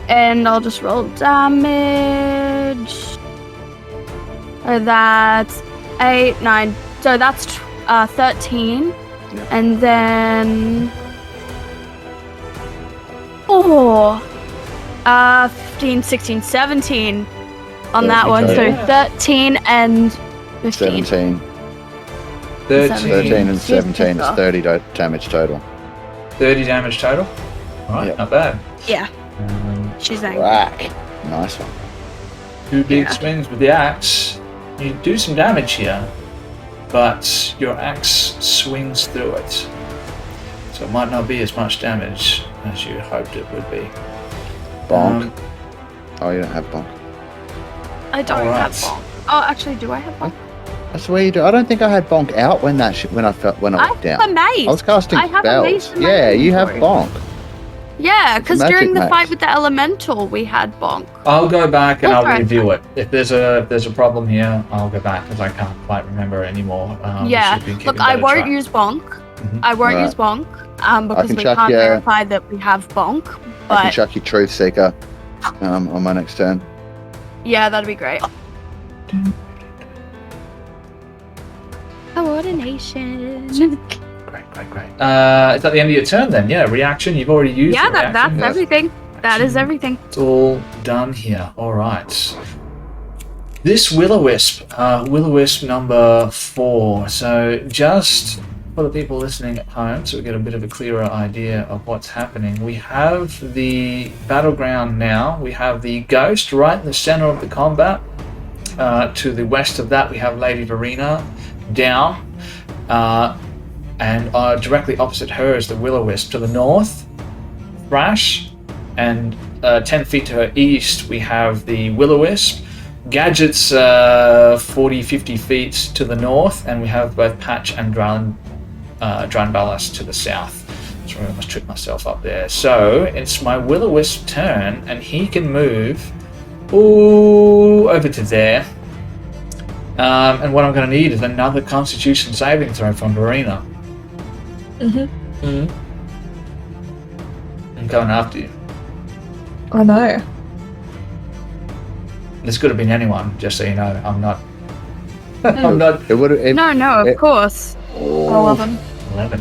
And I'll just roll damage. So that's 8, 9. So that's 13. Yeah. And then... 15, 16, 17 on that one. So total. 13 and 15. 17. 13 and 17 is 30 damage total. 30 damage total. All right, Yep. not bad. Yeah, she's angry. Rack. Nice one. 2 big Yeah. swings with the axe. You do some damage here, but your axe swings through it. So it might not be as much damage as you hoped it would be. Bonk. Oh, you don't have bonk. I don't Alright. have bonk. Oh, actually, do I have bonk? That's where you do. I don't think I had bonk out when I went I down. have a mace. I was casting I have a mace spells. in my Yeah, you have inventory. bonk. Yeah, because Magic during the mace. fight with the elemental, we had bonk. I'll go back and That's I'll right. review it. If there's a problem here, I'll go back because I can't quite remember anymore. Yeah, should be keeping look, I better won't track. use bonk. Mhm. I won't Right. use bonk because can we chuck can't you- verify that we have bonk. I can But chuck you Truth Seeker on my next turn. yeah, that'd be great. Coordination. Great. Is that the end of your turn then? Yeah, reaction. You've already used Yeah, your that's reaction. everything. That is everything. It's all done here. All right. This Will-O-Wisp, Will-O-Wisp number 4. So just for the people listening at home, so we get a bit of a clearer idea of what's happening, we have the battleground now. We have the ghost right in the center of the combat. To the west of that, we have Lady Verena down. And directly opposite her is the Will-O-Wisp. To the north, Thrash. And 10 feet to her east, we have the Will-O-Wisp. Gadget's 40, 50 feet to the north, and we have both Patch and Dranbalas to the south. Sorry, I almost tripped myself up there. So it's my Will-O-Wisp turn, and he can move over to there. And what I'm going to need is another Constitution saving throw from Verena. Mm-hmm. I'm going after you. I know. This could have been anyone, just so you know. I'm not. I'm not It would have. No, of course. 11. 11.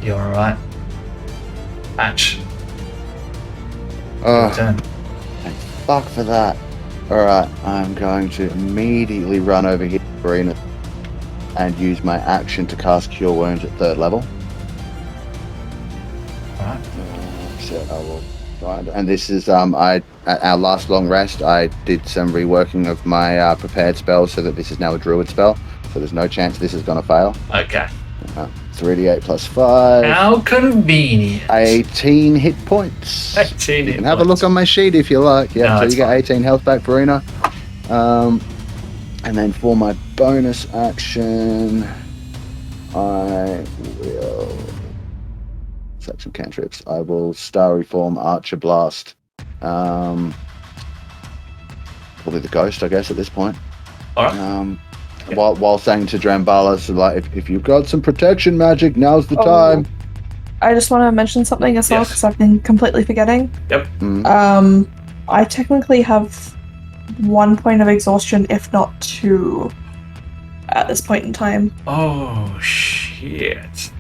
You're alright. Patch. Oh, Turn. fuck for that. Alright, I'm going to immediately run over here to Verena and use my action to cast Cure Wounds at 3rd level. Alright. So I will find, and this is at our last long rest I did some reworking of my prepared spells so that this is now a druid spell, so there's no chance this is going to fail. Okay. 3d8 plus 5. How convenient. 18 hit points. 18 You can have a look on my sheet if you like. Yeah, No, so it's you get fine. 18 health back, Verena. And then for my bonus action, I will set some cantrips. I will Starry Form, Archer Blast. Probably the Ghost, I guess, at this point. Alright. Yeah. While saying to Drambalas, so like, if you've got some protection magic, now's the time. I just want to mention something as well Yes. because I've been completely forgetting. Mm. I technically have 1 point of exhaustion, if not 2, at this point in time. Oh, shit.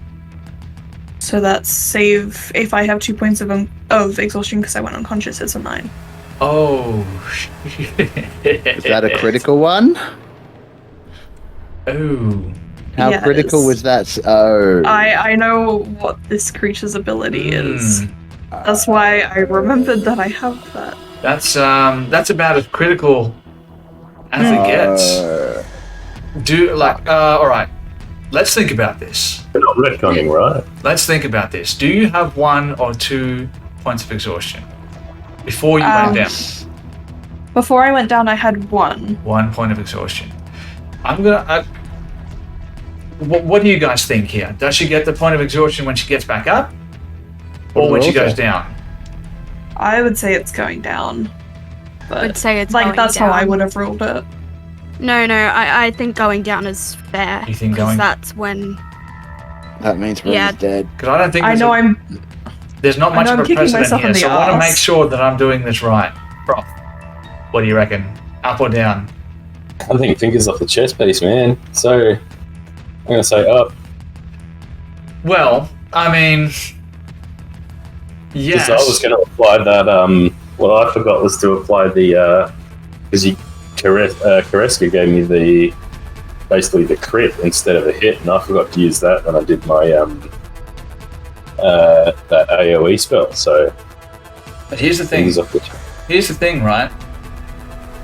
So that's save if I have 2 points of exhaustion because I went unconscious. It's a 9. Oh, shit. Is that a critical one? Oh. How Yes. critical was that? Oh. I know what this creature's ability is. Mm. That's why I remembered that I have that. That's about as critical as it gets. All right. Let's think about this. They're not retconning, right? Let's think about this. Do you have 1 or 2 points of exhaustion before you went down? Before I went down, I had 1. 1 point of exhaustion. I'm gonna. What do you guys think here? Does she get the point of exhaustion when she gets back up, or when she goes down? I would say it's going down. I would But say it's like going that's how I down. would have ruled it. No, I think going down is fair. You think 'cause going- that's when. That means Verena's Yeah. dead. Because I don't think I know there's not I much know of I'm a kicking precedent myself here, in the so I want to arse. make sure that I'm doing this right. Bro, what do you reckon? Up or down? I think fingers off the chest piece, man. So I'm gonna say up. Well, I mean, yes. Because I was gonna apply that. What I forgot was to apply the because Kareska gave me the basically the crit instead of a hit, and I forgot to use that when I did my that AOE spell. So, But here's the thing. fingers off the chest. Here's the thing, right?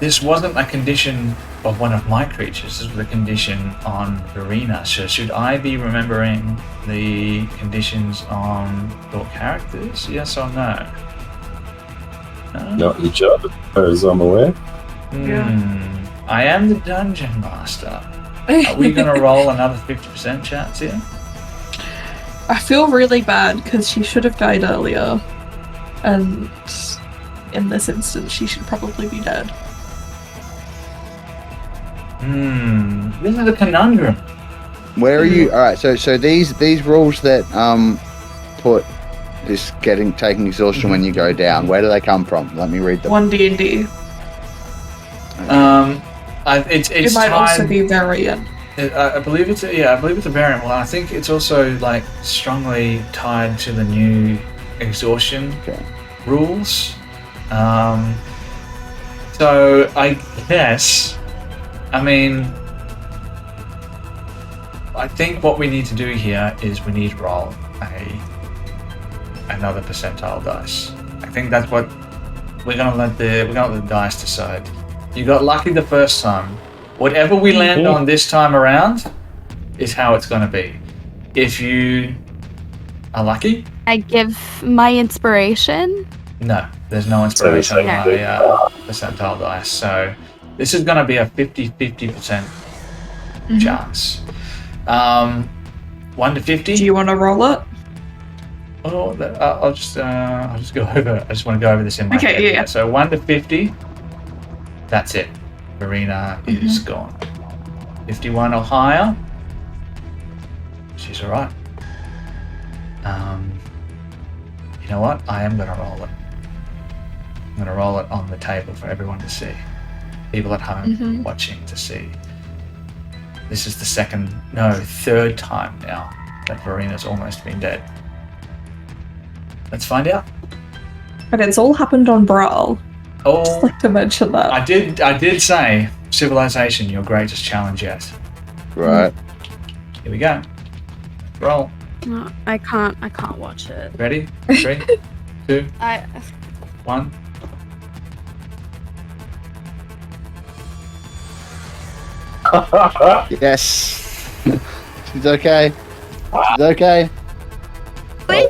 This wasn't a condition of one of my creatures. This was a condition on Verena. So should I be remembering the conditions on your characters? Yes or no? No? Not your job, as far as I'm aware. I am the dungeon master. Are we going to roll another 50% chance here? I feel really bad because she should have died earlier. And in this instance, she should probably be dead. This is a conundrum. Where are you? All right. So these rules that put this taking exhaustion when you go down. Where do they come from? Let me read them. 1D&D. It's It might tied, also be variant. I believe it's a variant one. I think it's also like strongly tied to the new exhaustion rules. So I guess, I mean, I think what we need to do here is we need to roll another percentile dice. I think that's what we're gonna let the dice decide. You got lucky the first time. Whatever we land on this time around is how it's gonna be. If you are lucky, I give my inspiration. no, there's no inspiration on my percentile dice. So this is gonna be a 50-50% chance. 1 to 50. Do you want to roll it? Oh, I'll just go over. I just want to go over this in my head. Okay, yeah. So 1 to 50. That's it. Verena is gone. 51 or higher. She's all right. You know what? I am gonna roll it. I'm gonna roll it on the table for everyone to see. People at home watching to see. This is the third time now that Verena's almost been dead. Let's find out. But it's all happened on Bral. Oh, Just like to mention that. I did say civilization, your greatest challenge yet. Right. Here we go. Roll. No, I can't watch it. Ready? 3, 2, I 1. Yes. She's okay. She's okay. By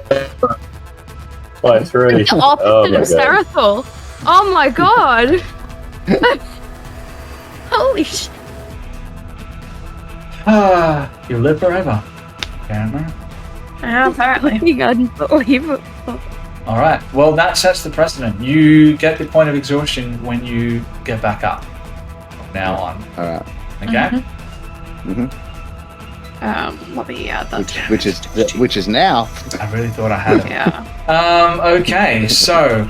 3. The opposite Oh my of God. Serathol. Oh my god. Holy shit. You live forever. Apparently. Yeah, apparently. Unbelievable. All right. Well, that sets the precedent. You get the point of exhaustion when you get back up. From now on. All right. Okay. Let me add that. Which is now. I really thought I had it. Yeah. Okay. So.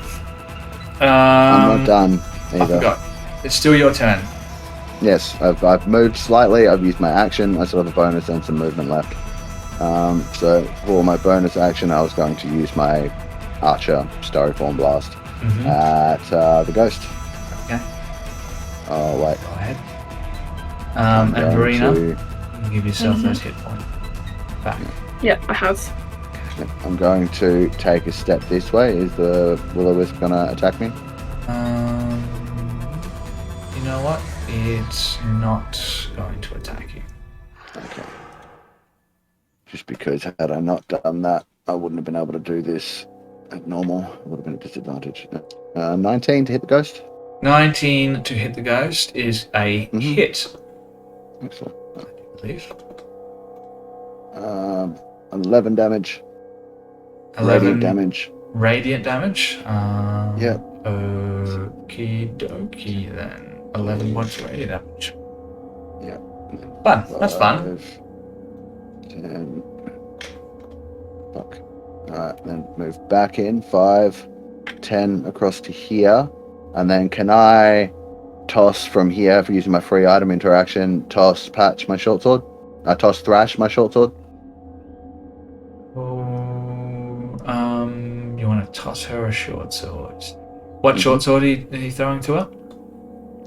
I'm not done I either. forgot. It's still your turn. Yes, I've moved slightly. I've used my action. I still have a bonus and some movement left. So for my bonus action, I was going to use my Archer Styrofoam Blast at the Ghost. Okay. Oh wait. Go ahead. I'm And going Verena, to- give yourself those hit points back. Yeah, I have. I'm going to take a step this way. Is the Will-O-Wisp going to attack me? You know what? It's not going to attack you. Okay. Just because had I not done that, I wouldn't have been able to do this at normal. It would have been a disadvantage. 19 to hit the Ghost. 19 to hit the ghost is a hit, Excellent. I believe. 11 damage. 11 Radiant damage. Radiant damage. Yep. Okie dokie then. 11 points of radiant damage. Yeah. Fun. That's fun. 10. Fuck. Alright, then move back in. 5, 10 across to here. And then can I toss from here for using my free item interaction. Toss Patch my short sword. Toss Thrash my short sword. You want to toss her a short sword? What short sword are you throwing to her?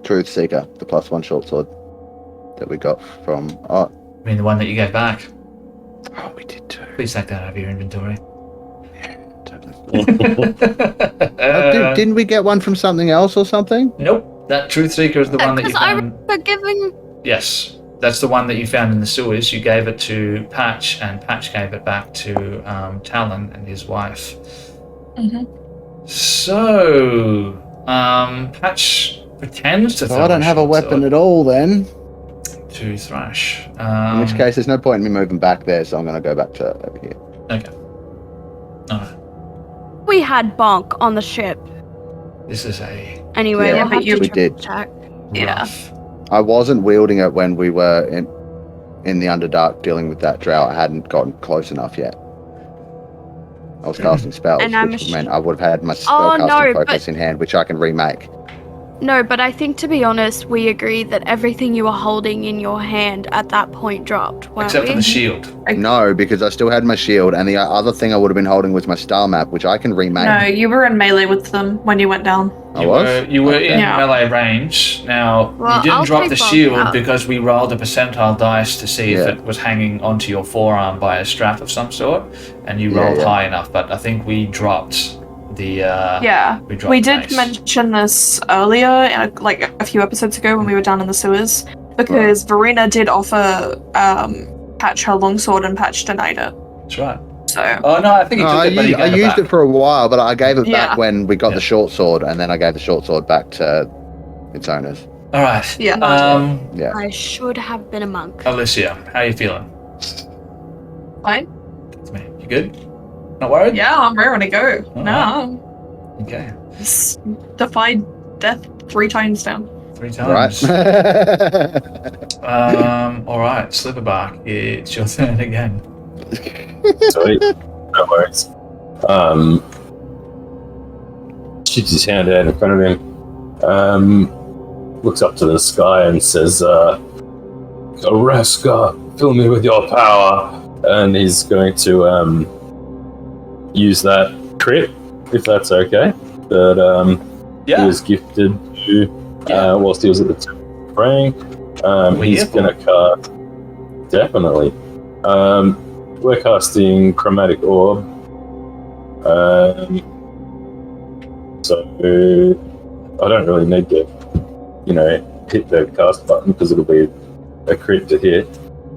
Truth Seeker, the +1 short sword that we got from Art. I mean, the one that you gave back. Oh, we did too. Please take that out of your inventory. Didn't we get one from something else or something? Nope. That Truth Seeker is the one that you Because I found. remember giving. Yes. That's the one that you found in the sewers. You gave it to Patch, and Patch gave it back to Talon and his wife. Mm-hmm. So, Patch pretends to So throw I don't have a short weapon sword at all then. to Thrash. In which case, there's no point in me moving back there, so I'm going to go back to over here. Okay. Alright. We had Bonk on the ship. This is a Anyway, Yeah, we'll but have you- to we triple did. check. Yeah. rough. I wasn't wielding it when we were in the Underdark dealing with that drought. I hadn't gotten close enough yet. I was casting spells, And I'm which sh- meant I would have had my Oh, spellcasting no, focus but- in hand, which I can remake. No, but I think to be honest, we agreed that everything you were holding in your hand at that point dropped, weren't Except we? for the shield. No, because I still had my shield, and the other thing I would have been holding was my star map, which I can remake. No, you were in melee with them when you went down. I was? You were in Yeah. melee range. Now, Well, you didn't I'll drop take the Bonk shield out. because we rolled a percentile dice to see if Yeah. it was hanging onto your forearm by a strap of some sort, and you Yeah, rolled yeah. high enough. But I think we dropped the. Yeah. We dropped We the did mace. mention this earlier, like a few episodes ago when we were down in the sewers, because Verena did offer Patch her longsword and Patch denied it. That's right. So Oh no, I think he No, took it, but he I gave used back. it for a while, but I gave it Yeah. back when we got Yeah. the short sword, and then I gave the short sword back to its owners. All right. yeah. Yeah. I should have been a monk. Alicia, how are you feeling? Fine. It's me. You good? Not worried? Yeah, I'm raring to go. All No. Okay. Just defied death 3 times down. 3 Right. times. All right, Sliverbark, it's your turn again. Sweet. No worries. Shoots his hand out in front of him. Looks up to the sky and says, Oreska, fill me with your power. And he's going to use that crit, if that's okay. That he Yeah. was gifted to whilst he was at the top praying. He's here going to cast. Definitely. We're casting Chromatic Orb. So I don't really need to, hit the cast button because it'll be a crit to hit.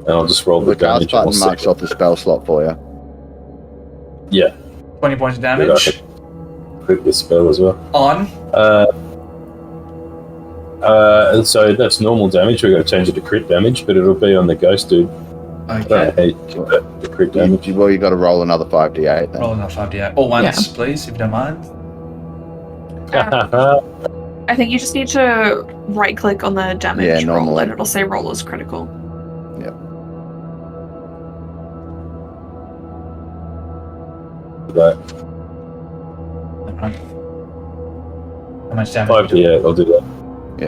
And I'll just roll the The cast damage. and button I'll marks see. off the spell slot for you. Yeah, 20 points of I damage. crit this spell as well. On. And so that's normal damage. We're going to change it to crit damage, but it'll be on the ghost dude. I don't know Okay. how you convert the crit damage. Well, you got to roll another 5d8 then. Roll another 5d8. Or once, please, if you don't mind. I think you just need to right click on the damage Yeah, roll normally. and it'll say roll is critical. That Okay. How much damage? 5d8, I'll do that.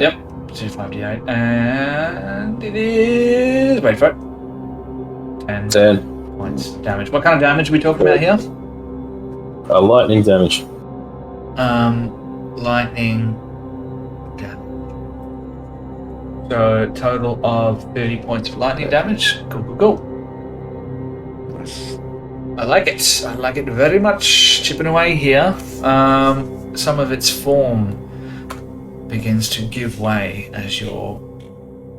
Yep. So 5d8. And it is. Wait for it. 10 10 points damage. What kind of damage are we talking about here? lightning damage. Lightning. Okay. So a total of 30 points of lightning damage. Cool. I like it. I like it very much. Chipping away here. Some of its form begins to give way as your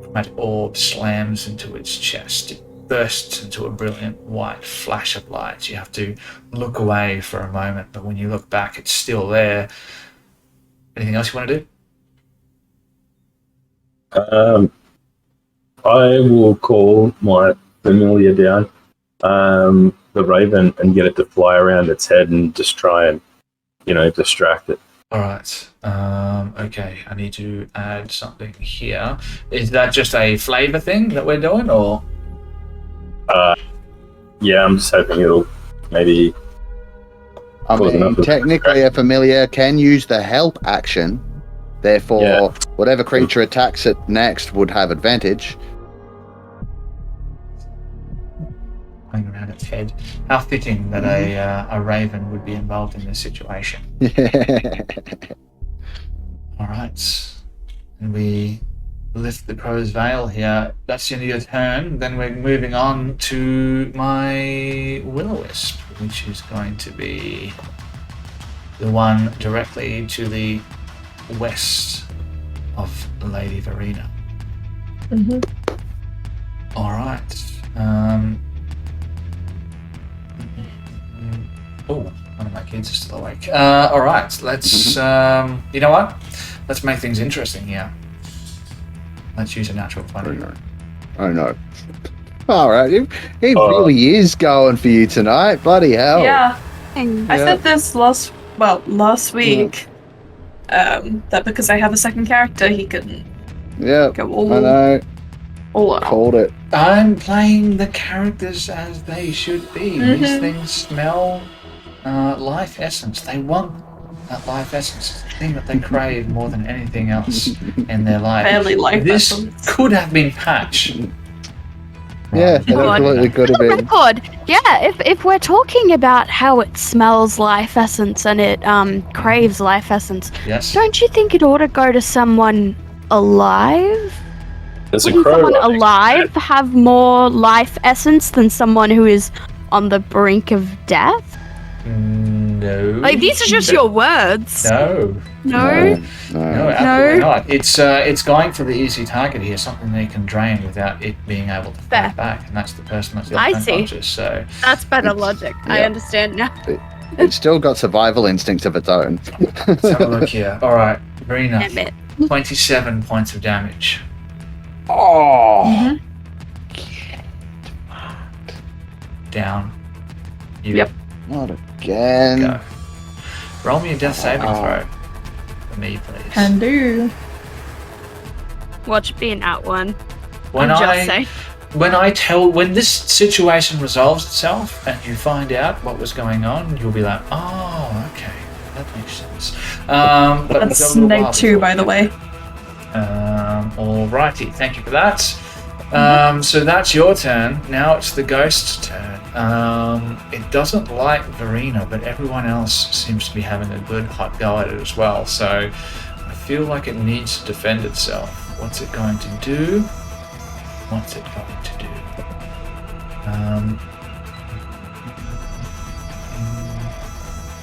chromatic orb slams into its chest. It bursts into a brilliant white flash of light. You have to look away for a moment, but when you look back, it's still there. Anything else you want to do? I will call my familiar down, the raven, and get it to fly around its head and just try and, distract it. All right. Okay. I need to add something here. Is that just a flavor thing that we're doing, or? Yeah, I'm just hoping it'll maybe. I Wasn't mean, up with- technically a familiar can use the help action Therefore, whatever creature attacks it next would have advantage. Going around its head. How fitting that a raven would be involved in this situation. All right. And we lift the crow's veil here. That's the end of your turn. Then we're moving on to my will-o-wisp, which is going to be the one directly to the west of Lady Verena. Mm-hmm. All right. Oh, one of my kids is still awake. All right, let's. You know what? Let's make things interesting here. Let's use a natural 20. Oh no. All right, it really is going for you tonight. Bloody hell. Yeah. I said this last week. That because I have a second character, he couldn't. Yeah. Go all, I know. All out. Called it. I'm playing the characters as they should be. These things smell life essence. They want that life essence. It's the thing that they crave more than anything else in their life. Barely life This essence. could have been Patch. Yeah, it absolutely could have been. Record. Yeah, if we're talking about how it smells life essence and it craves life essence, Yes. don't you think it ought to go to someone alive? There's a Wouldn't crow. someone running. alive have more life essence than someone who is on the brink of death? No. Like, these are just your words. No. No? No, absolutely not. It's going for the easy target here, something they can drain without it being able to Fair. fight back, and that's the person that's I see. unconscious. So That's better logic. I Yeah. understand now. It's still got survival instincts of its own. let's have a look here. All right, Verena, Damn it. 27 points of damage. Oh. Down. You Yep. Not again. go. Roll me a death saving throw for me, please. Can do. Watch it be an out one. When I'm I just saying. when this situation resolves itself and you find out what was going on, you'll be like, oh, okay, that makes sense. But That's we've got a little while night 2, before by the way. Alrighty, thank you for that. So that's your turn. Now it's the ghost's turn. It doesn't like Verena, but everyone else seems to be having a good hot go at it as well. So I feel like it needs to defend itself. What's it going to do? What's it going to do? Let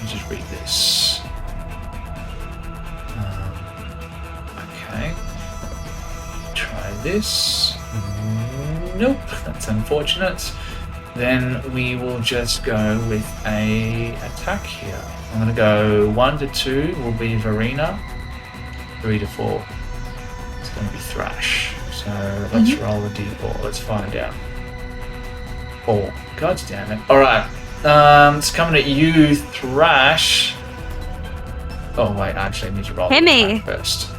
me just read this. Okay. Try this. Nope, that's unfortunate. Then we will just go with a attack here. I'm going to go 1 to 2 will be Verena. 3 to 4. It's going to be Thrash. So let's roll a d4. Let's find out. 4. God damn it. Alright. It's coming at you, Thrash. Oh wait, actually I need to roll Hit the me. attack first.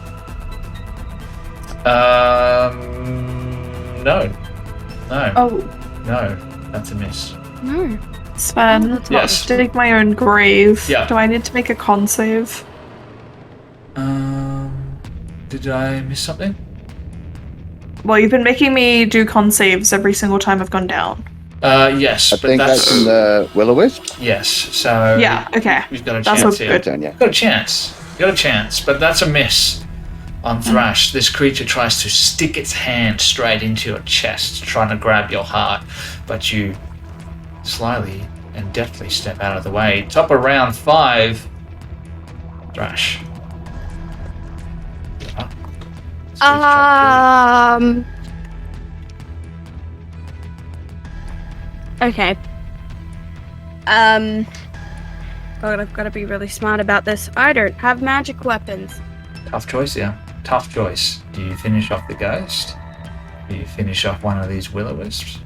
No. No. Oh, No. That's a miss. No. Sven. Yes. Dig my own grave. Yeah. Do I need to make a con save? Did I miss something? Well, you've been making me do con saves every single time I've gone down. Yes, I but think that's in the Will-o-wisp. yes. So Yeah, okay. you've got a That's chance all here. good. Turn, yeah. Got a chance. Got a chance, but that's a miss on Thrash. This creature tries to stick its hand straight into your chest, trying to grab your heart, but you slyly and deftly step out of the way. Top of round 5, Thrash. Okay. God, I've got to be really smart about this. I don't have magic weapons. Tough choice, yeah. Tough choice. Do you finish off the ghost? Do you finish off one of these will-o-wisps?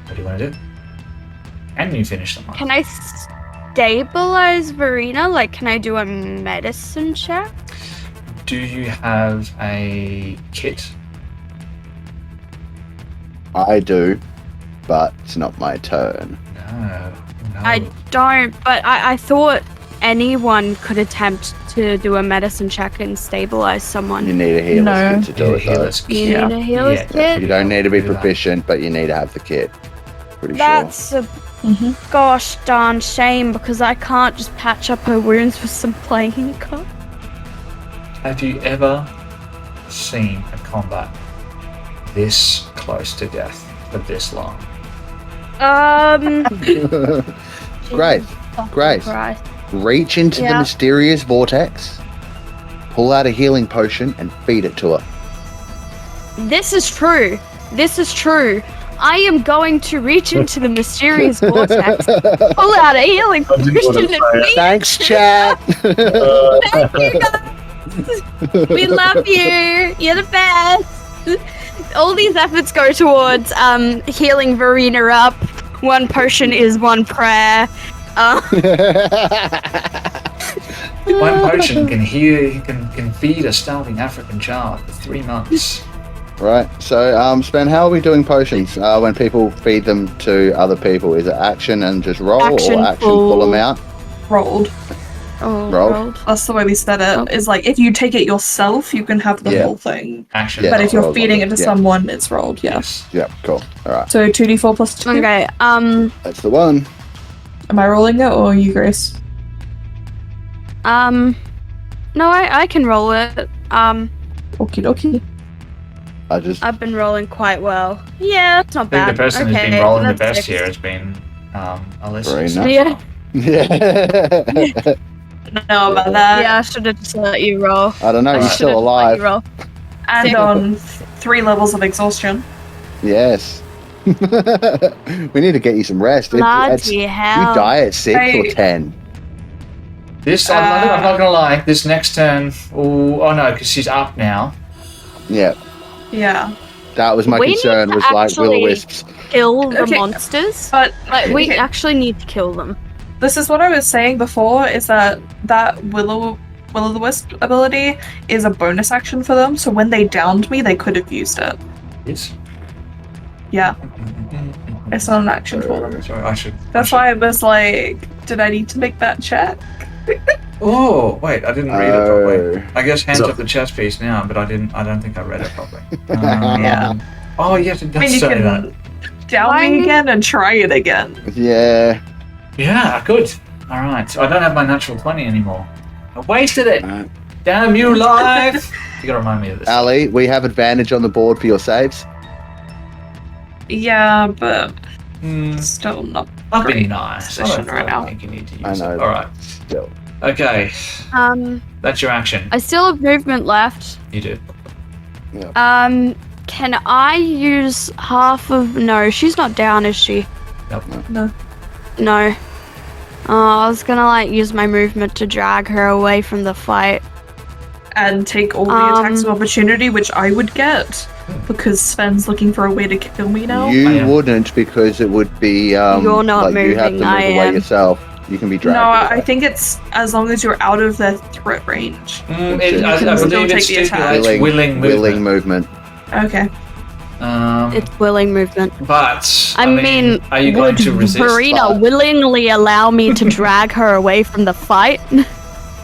What do you want to do? And you finish them off. Can I stabilize Verena? Like, can I do a medicine check? Do you have a kit? I do, but it's not my turn. No. I don't, but I thought anyone could attempt to do a medicine check and stabilize You someone. need a healer's kit to do it, though. Healer's You need a healer's kit? You don't need to be Do that. proficient, but you need to have the kit. Pretty That's a gosh darn shame because I can't just patch up her wounds with some playing cards. Have you ever seen a combat this close to death for this long? sure. Great. Great. Christ. Reach into the Yeah. mysterious vortex, pull out a healing potion, and feed it to her. This is true. This is true. I am going to reach into the mysterious vortex, pull out a healing potion, and feed Thanks, chat. Thank you guys. We love you. You're the best. All these efforts go towards healing Verena up. One potion is one prayer. One potion can heal, can feed a starving African child for 3 months. Right. So, Spen, how are we doing potions when people feed them to other people? Is it action and just roll, Action or action full. full amount? Rolled. Oh, Rolled. That's the way we said it. Okay. Is like if you take it yourself, you can have the Yeah. whole thing. Action. Yeah. But if you're rolled, feeding it to yeah. someone, it's rolled. Yeah. Yes. Yeah, cool. All right. So 2d4 plus 2. Okay. That's the one. Am I rolling it or you, Grace? No, I can roll it. Okie dokie. I've been rolling quite well. Yeah, it's not I think bad. the person okay, who's been rolling the that's best 6. here has been Alyssa. Very so nice. far. Yeah. Yeah. No about that. Yeah, I should have just let you roll. I don't know. I He's should still have let alive. you roll. And on 3 levels of exhaustion. Yes. We need to get you some rest. Bloody You hell. die at 6 or Hey. 10. This, I'm not gonna lie, this next turn, oh no, because she's up now. Yeah. Yeah. That was my We need concern, to was like actually- will-o-wisps. Kill the Okay. monsters. But Like, we okay, actually need to kill them. this is what I was saying before, is that Will-o'-the-Wisp ability is a bonus action for them, so when they downed me, they could have used it. Yes. Yeah. It's not an action for them. Sorry, I should. That's why I was like, did I need to make that check? Oh wait, I didn't read it properly. Oh. I guess hands So- up the chess piece now, but I don't think I read it properly. Yeah. Oh yes, it I mean, does you say that. can down Why- me again and try it again. Yeah. Yeah, good. All right, so I don't have my natural 20 anymore. I wasted it. Alright. Damn you, life! You gotta remind me of this. Ali, we have advantage on the board for your saves. Yeah, but Hmm, still not. that'd be Great nice. I position don't right now. think you need to I use know. it. All right. Still. Okay, that's your action. I still have movement left. You do. Can I use half of... No, she's not down, is she? No. No. I was gonna, like, use my movement to drag her away from the fight. And take all the attacks of opportunity, which I would get, because Sven's looking for a way to kill me now. I You am. wouldn't, because it would be You're not like you have to moving, move I away am. yourself. You can be dragged. No, I away. think it's as long as you're out of their threat range. I can believe still it take the attack. stipulates willing willing movement. movement. Okay. It's willing movement. But I mean, are you going would to resist? Verena willingly allow me to drag her away from the fight?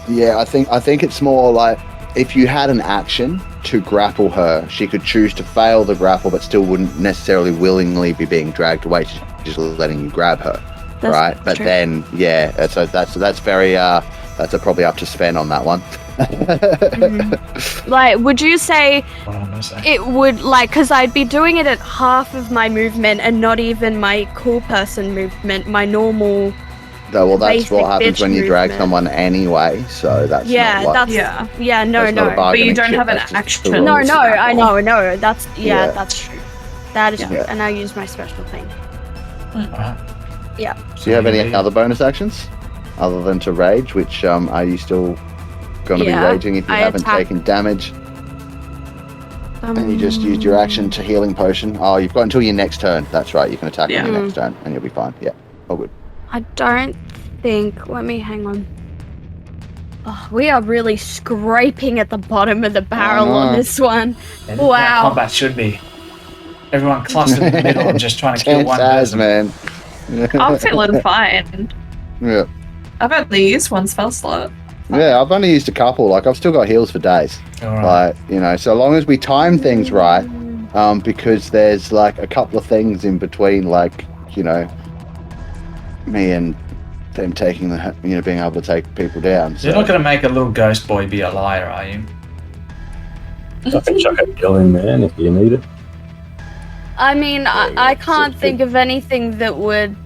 Yeah, I think it's more like if you had an action to grapple her, she could choose to fail the grapple, but still wouldn't necessarily willingly be being dragged away. She's just letting you grab her, That's right? But true. then, yeah, so that's very that's probably up to Sven on that one. Like, would you say What am I saying? it would, like, because I'd be doing it at half of my movement and not even my cool person movement, my normal... No, well, that's Basic what happens bitch when you drag movement. someone anyway. So that's Yeah, not what, that's... Yeah. Yeah, no, that's not a no. But you bargaining don't chip, have an that's just action. the No, rules. no, I know. That's... Yeah, Yeah. that's true. That is Yeah. true. Yeah. And I use my special thing. Yeah. Do you have any other bonus actions other than to rage? Which are you still going to Yeah, be raging if you I haven't attack- taken damage? And you just used your action to healing potion. Oh, you've got until your next turn. That's right. You can attack Yeah. on your next turn, and you'll be fine. Yeah, all good. I don't think... Let me hang on. Oh, we are really scraping at the bottom of the barrel on know. this one. And Wow. that combat should be. Everyone clustered in the middle and just trying to kill Tense one as, person. man. I'm feeling fine. Yeah. I've only used one spell slot. Yeah, I've only used a couple. Like, I've still got heals for days. All right. Like, so long as we time things right, because there's like a couple of things in between, like, me and them taking being able to take people down. So. You're not going to make a little ghost boy be a liar, are you? I can chuck a heal in, man, if you need it. I mean, I can't think of anything that would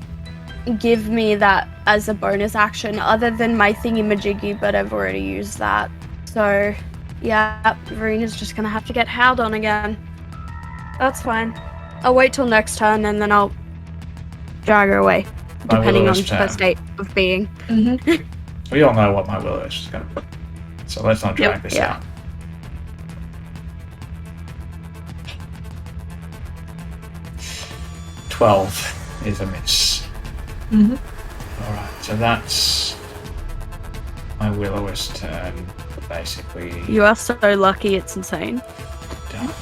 give me that as a bonus action other than my thingy-majiggy, but I've already used that. So, yeah, Verena's just gonna have to get howled on again. That's fine. I'll wait till next turn and then I'll drag her away, depending on her state of being. We all know what my Will-O-Wisp is going to put. So let's not drag this out. 12 is a miss. Alright, so that's my Will-O-Wisp turn, basically. You are so lucky, it's insane. Done.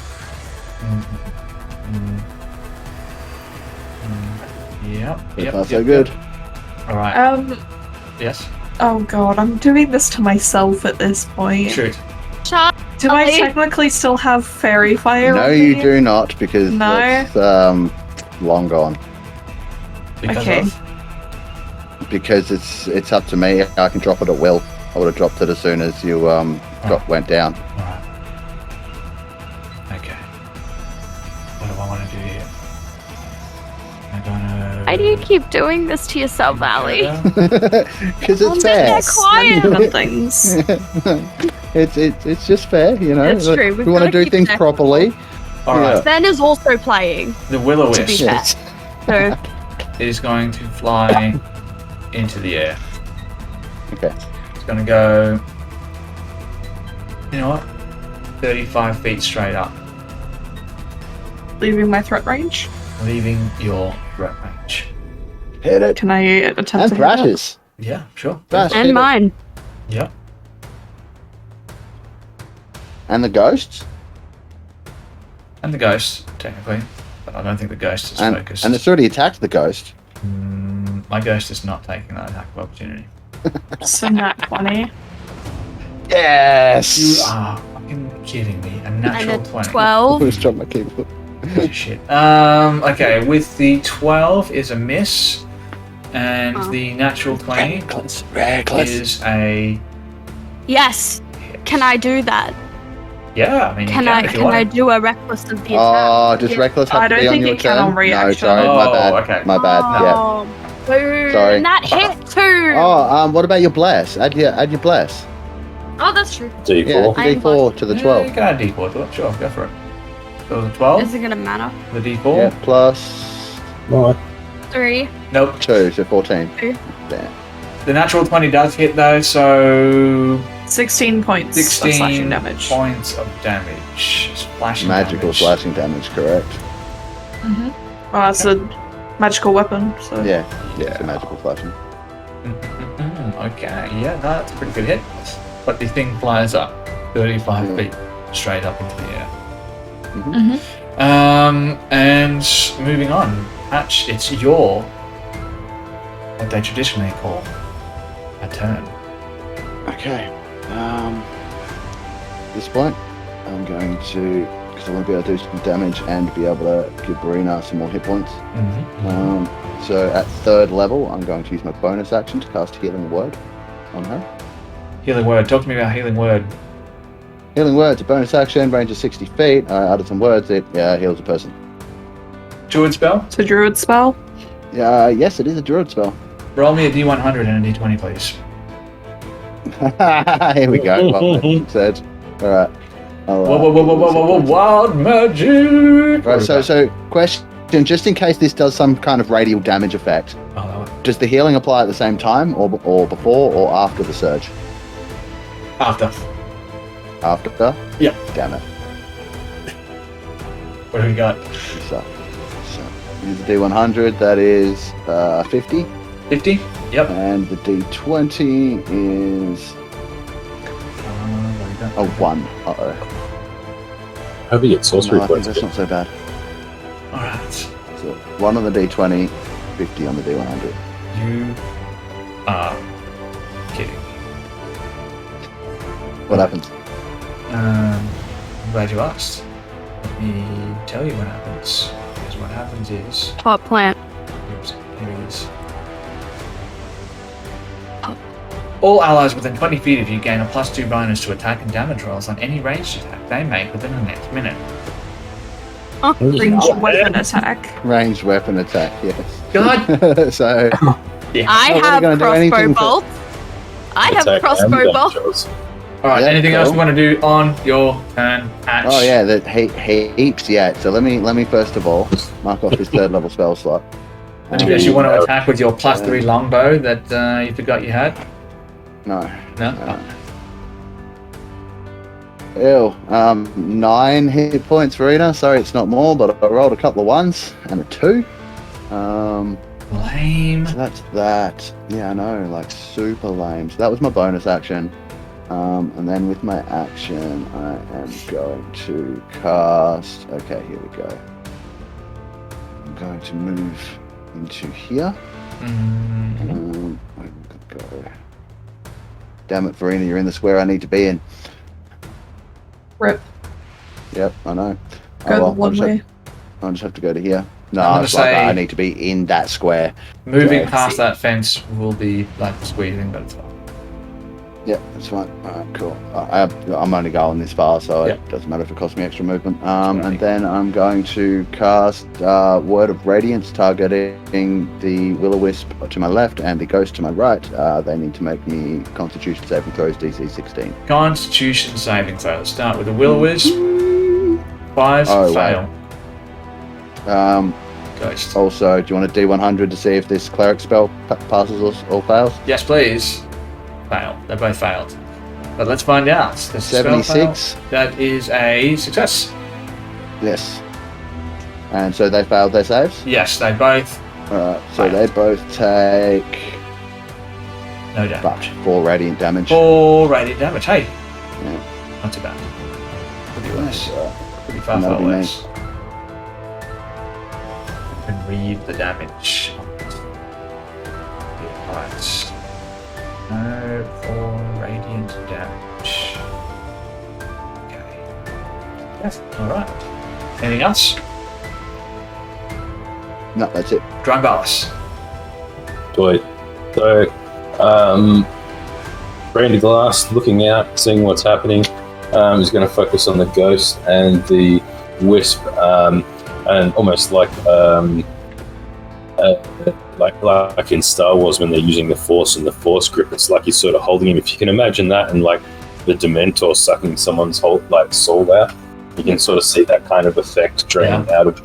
Yep. Not so good. Alright. Yes? Oh god, I'm doing this to myself at this point. Shoot. Shut Do I technically still have fairy fire? No, on you me? do not, because it's long gone. Okay. Because it's up to me. I can drop it at will. I would have dropped it as soon as you went down. Alright. Okay. What do I want to do here? I'm gonna... Why do you keep doing this to yourself, Ali? Because it's fair. Quiet. Things. It's just fair, That's like, true. We want to do things properly. Alright. Sven is also playing. The Will-O-Wisp To be fair. So is going to fly into the air. Okay. It's going to go, you know what, 35 feet straight up, Leaving my threat range. leaving your threat range. Hit it. Can I attempt And to hit it? thrashes. Yeah, sure. Thrash, hit and it. mine. Yep. And the ghosts. And the ghost, technically. But I don't think the ghost is focused. And it's already attacked the ghost. My ghost is not taking that attack of opportunity. So nat 20. Yes. You are fucking kidding me. A natural And a 20. 12. I was dropping my keyboard. Shit. Okay, with the 12 is a miss. And the natural 20 is a... Yes. Can I do that? Yeah, I mean, Can you I if you can want I to. do a reckless of the attack? Oh, does reckless have I to don't be on think your it can turn? on No, reaction. sorry, my bad. Okay. My bad. Yeah. Boo. Sorry. And that hit too. Oh, what about your bless? Add your bless. Oh, that's true. D4. Yeah, I am D4 to the Yeah, 12. you can add D4 to it. Sure, go for it. So the 12, Is it gonna matter? the D4. Yeah, plus Alright. 3. Nope. 2, so 14. Two. There. The natural 20 does hit though, so 16 points of 16 slashing damage. points of damage. Splashing Magical damage. slashing damage, correct? Well, it's a magical weapon, so. Yeah, it's a magical slashing. Okay, yeah, that's a pretty good hit. But the thing flies up 35 Yeah. feet straight up into the air. Mhm. And moving on, Patch, it's your what they traditionally call a turn. Okay. At this point, I'm going to, because I want to be able to do some damage and be able to give Marina some more hit points. So at 3rd level, I'm going to use my bonus action to cast Healing Word on her. Healing Word. Talk to me about Healing Word. Healing Word's a bonus action, range of 60 feet. I added some words, it heals a person. Druid spell. It's a druid spell. Yes, it is a druid spell. Roll me a D100 and a D20, please. Here we go. Well said. All right. Whoa, wild magic! Right, so question, just in case this does some kind of radial damage effect, Oh, does the healing apply at the same time, or before, or after the surge? after. After? Yep. Damn it. What do we got? So use the D100, that is 50, 50? Yep. and the D20 is What do we got? a 1. Uh-oh. Hope you get sorcery No, I think points. that's not so bad. Alright. So 1 on the D20, 50 on the D100. You are kidding. What happens? I'm glad you asked. Let me tell you what happens. Because what happens is... Pot plant. Oops, here it is. All allies within 20 feet of you gain a +2 bonus to attack and damage rolls on any ranged attack they make within the next minute. Ranged weapon attack. Ranged weapon attack, yes. God! So, Yeah. I Well, have we're gonna do crossbow anything for- bolts. I have Attack crossbow and bolts. damage rolls. Alright, Yeah, anything else cool. you want to do on your turn, Hatch? oh yeah, that heaps. Yeah. So let me first of all mark off this 3rd level spell slot. And you guess you want to attack with your +3 longbow that you forgot you had? No. No? Ew. 9 hit points, Verena. Sorry, it's not more, but I rolled a couple of 1s and a 2. Lame. So that's that. Yeah, I know, like super lame. So that was my bonus action. And then with my action, I am going to cast. Okay, here we go. I'm going to move into here. Where we go. Damn it, Verena, you're in the square I need to be in. Rip. Yep, I know. Go the one way. I'll just have to go to here. No, I'm gonna it's like say- I need to be in that square. Moving Yeah. past that fence will be like squeezing, but it's fine. Yep, that's fine. Alright, cool. I'm only going this far, so Yep. it doesn't matter if it costs me extra movement. right. And then I'm going to cast Word of Radiance, targeting the Will-O-Wisp to my left and the Ghost to my right. They need to make me Constitution saving throws DC 16. Constitution saving throw. Let's start with the Will-O-Wisp. 5 Oh, fail. Ghost. Also, do you want a D100 to see if this Cleric spell passes or fails? Yes, please. Fail. They both failed. But let's find out. Does the spell 76. fail? That is a success. Yes. And so they failed their saves? Yes, they both. Alright, so Failed. they both take No damage. 4 radiant damage. 4 radiant damage. Hey. Yeah. Not too bad. Could be worse. Alright. Could be far, That'll far be me. worse. You can read the damage. Alright. No 4 radiant damage. Okay. Yes. Alright. Anything else? No, that's it. Drone Ballas. Sweet. So, Brandy Glass looking out, seeing what's happening. Is going to focus on the ghost and the wisp, and almost like in Star Wars when they're using the Force and the Force grip. It's like he's sort of holding him. If you can imagine that, and like the Dementor sucking someone's whole soul out, you can sort of see that kind of effect draining out of.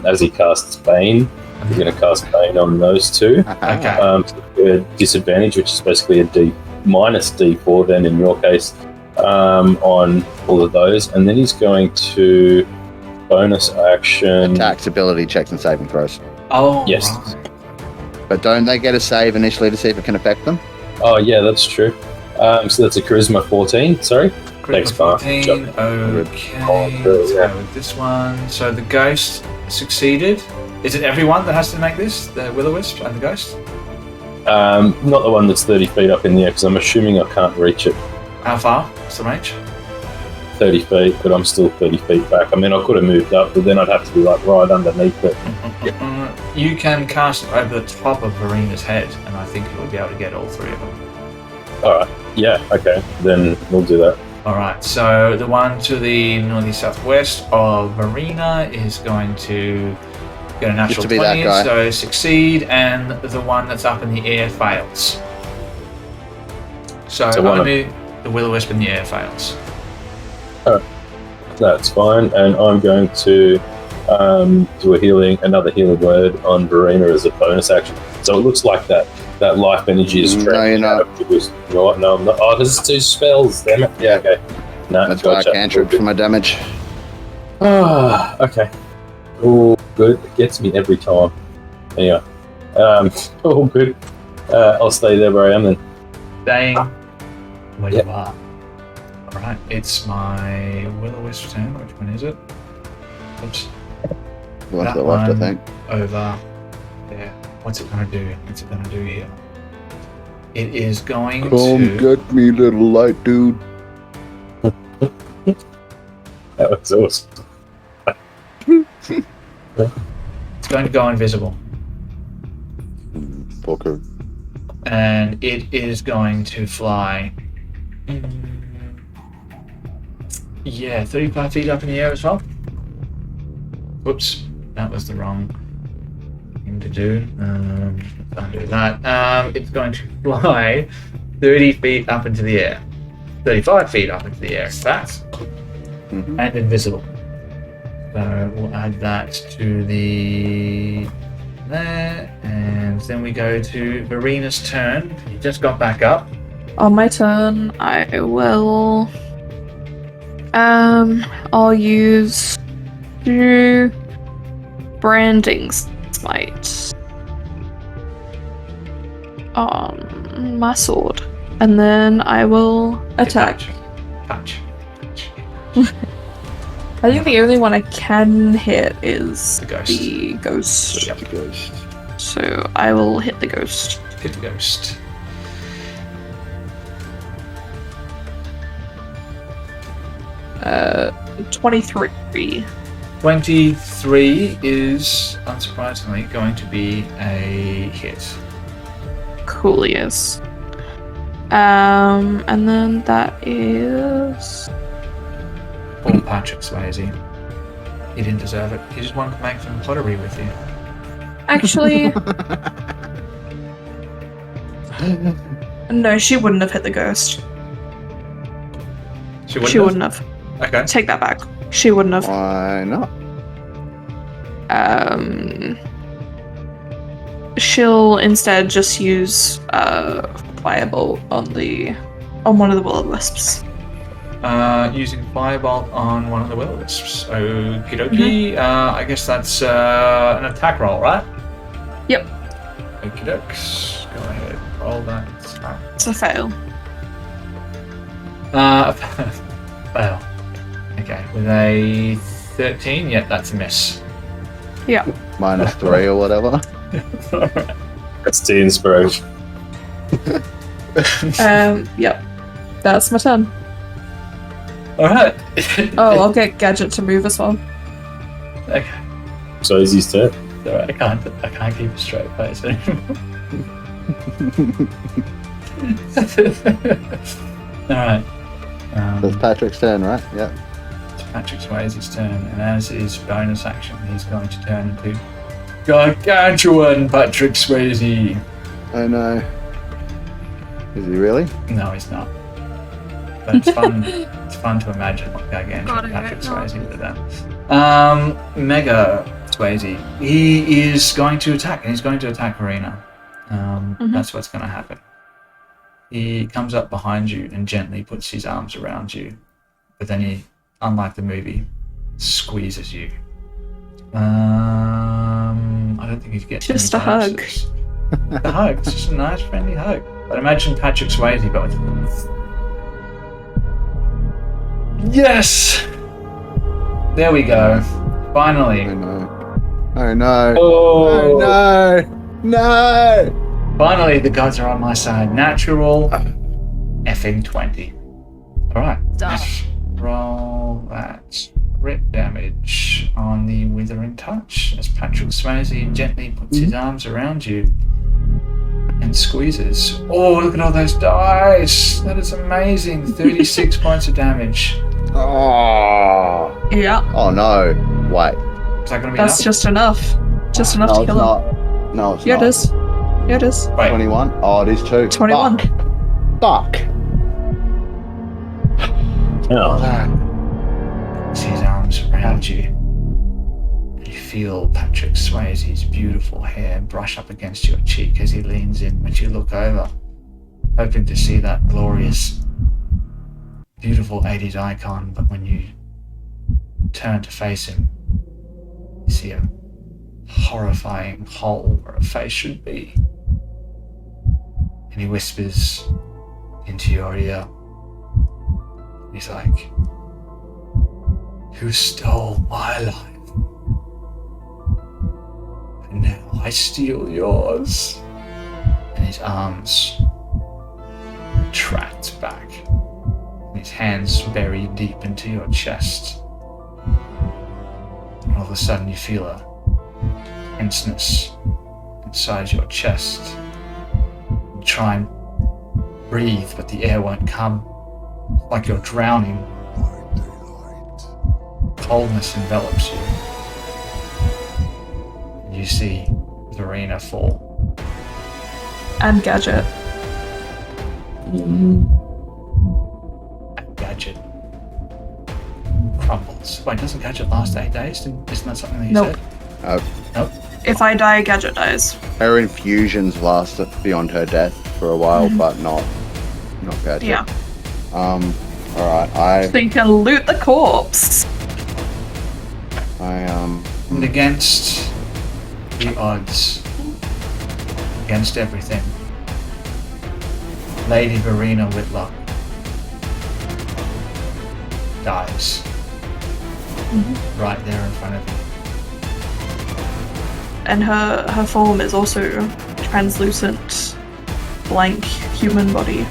As he casts Bane, he's going to cast Bane on those two. Okay. A disadvantage, which is basically a D minus D4 then in your case, on all of those. And then he's going to bonus action. Attacks, ability checks, and saving throws. Oh, Yes. right. But don't they get a save initially to see if it can affect them? Oh, yeah, that's true. So that's a charisma 14, sorry. Thanks, Mark. 14. Okay. Let's go with this one. So the ghost succeeded. Is it everyone that has to make this? The Will-O-Wisp and the ghost? Not the one that's 30 feet up in the air, because I'm assuming I can't reach it How far? What's the range? 30 feet, but I'm still 30 feet back. I mean, I could have moved up, but then I'd have to be like right underneath it. You can cast it over the top of Verena's head, and I think you'll be able to get all 3 of them. Alright, yeah, okay, then we'll do that. Alright, so the one to the northeast southwest of Verena is going to get a natural to be that 20, guy. so succeed, and the one that's up in the air fails. So So one only the Will-O-Wisp in the air fails. That's fine, and I'm going to do another healing word on Verena as a bonus action. So it looks like that life energy is No, draining you're out of it. You know what? No, I'm not. Oh, because it's 2 spells, damn it. Yeah, okay. No, That's why I cantrip for my damage. Ah, okay. Oh, good. It gets me every time. Anyway, all good. I'll stay there where I am then. Staying where Yep. you are. Alright, it's my Will-O-Wisp turn. Which one is it? Oops. The one to That the left, I one. think. Over there. What's it going to do? What's it going to do here? it is going Come to. get me, little light dude. That was awesome. It's going to go invisible. Fucker. And it is going to fly. 35 feet up in the air as well. Whoops, that was the wrong thing to do. Can't do that. It's going to fly 30 feet up into the air. 35 feet up into the air, in fact. Mhm. And invisible. So we'll add that to there. And then we go to Verina's turn. You just got back up. On my turn, I will. I'll use two branding smite on my sword, and then I will attack. Punch. I think the only one I can hit is The ghost. the ghost. Yep. The ghost. So I will hit the ghost. Hit the ghost. Uh, 23. 23 is, unsurprisingly, going to be a hit. Coolius. And then that is Poor Patrick Swayze. He didn't deserve it. He just wanted to make some pottery with you. actually no. She wouldn't have hit the ghost. She wouldn't have. Okay. Take that back. She wouldn't have. Why not? She'll instead just use firebolt on one of the will-o-wisps. Using Firebolt on one of the will-o-wisps. Okie dokie. I guess that's an attack roll, right? Yep. Okie dokes. Go ahead. Roll that. It's a fail. Fail. Okay. With a 13, yeah, that's a miss. Yeah. -3 or whatever. That's the inspiration. Yep. That's my turn. Alright. Oh, I'll get Gadget to move as well. Okay. So Izzy's turn. Sorry, I can't keep a straight face anymore. Alright. That's Patrick's turn, right? Yeah. It's Patrick Swayze's turn, and as his bonus action, he's going to turn into Gargantuan Patrick Swayze. I know. Is he really? No, he's not. But it's fun. It's fun to imagine what Gargantuan God, I Patrick hope not. Swayze would have done. Mega Swayze. He is going to attack, and he's going to attack Verena. That's what's going to happen. He comes up behind you and gently puts his arms around you, but then he, unlike the movie, squeezes you. I don't think he'd get Just any a hug. bonuses. A hug. It's just a nice, friendly hug. But imagine Patrick Swayze, but with... Yes! There we go. Finally. I know. Oh no. Oh, Oh no. No. Finally, the gods are on my side. Natural effing 20. Alright. Done. Let's roll that crit damage on the Withering Touch as Patrick Swayze gently puts his arms around you and squeezes. Oh, look at all those dice! That is amazing. 36 points of damage. Oh. Yeah. Oh no. Wait. Is that going to be That's enough? just enough. Just enough No, to it's kill him. not. No, it's Yeah, not. it is. Yeah, it is. Wait. 21. Oh, it is too. 21. Fuck. Oh, Puts his arms around you. You feel Patrick Swayze's beautiful hair brush up against your cheek as he leans in, but you look over, hoping to see that glorious, beautiful 80s icon, but when you turn to face him, you see a horrifying hole where a face should be. And he whispers into your ear. He's like, "You stole my life, and now I steal yours." And his arms retracts back. His hands bury deep into your chest. And all of a sudden you feel a tenseness inside your chest. You try and breathe, but the air won't come. Like you're drowning. Coldness envelops you. You see Verena fall. And Gadget. And Gadget crumbles. Wait, doesn't Gadget last 8 days? Isn't that something that you Nope. said? Nope. If I die, Gadget dies. Her infusions last beyond her death for a while, but not Gadget. Yeah. Alright, So you can loot the corpse. And against the odds, against everything, Lady Verena Whitlock dies. Right there in front of you. And her form is also translucent, blank human body.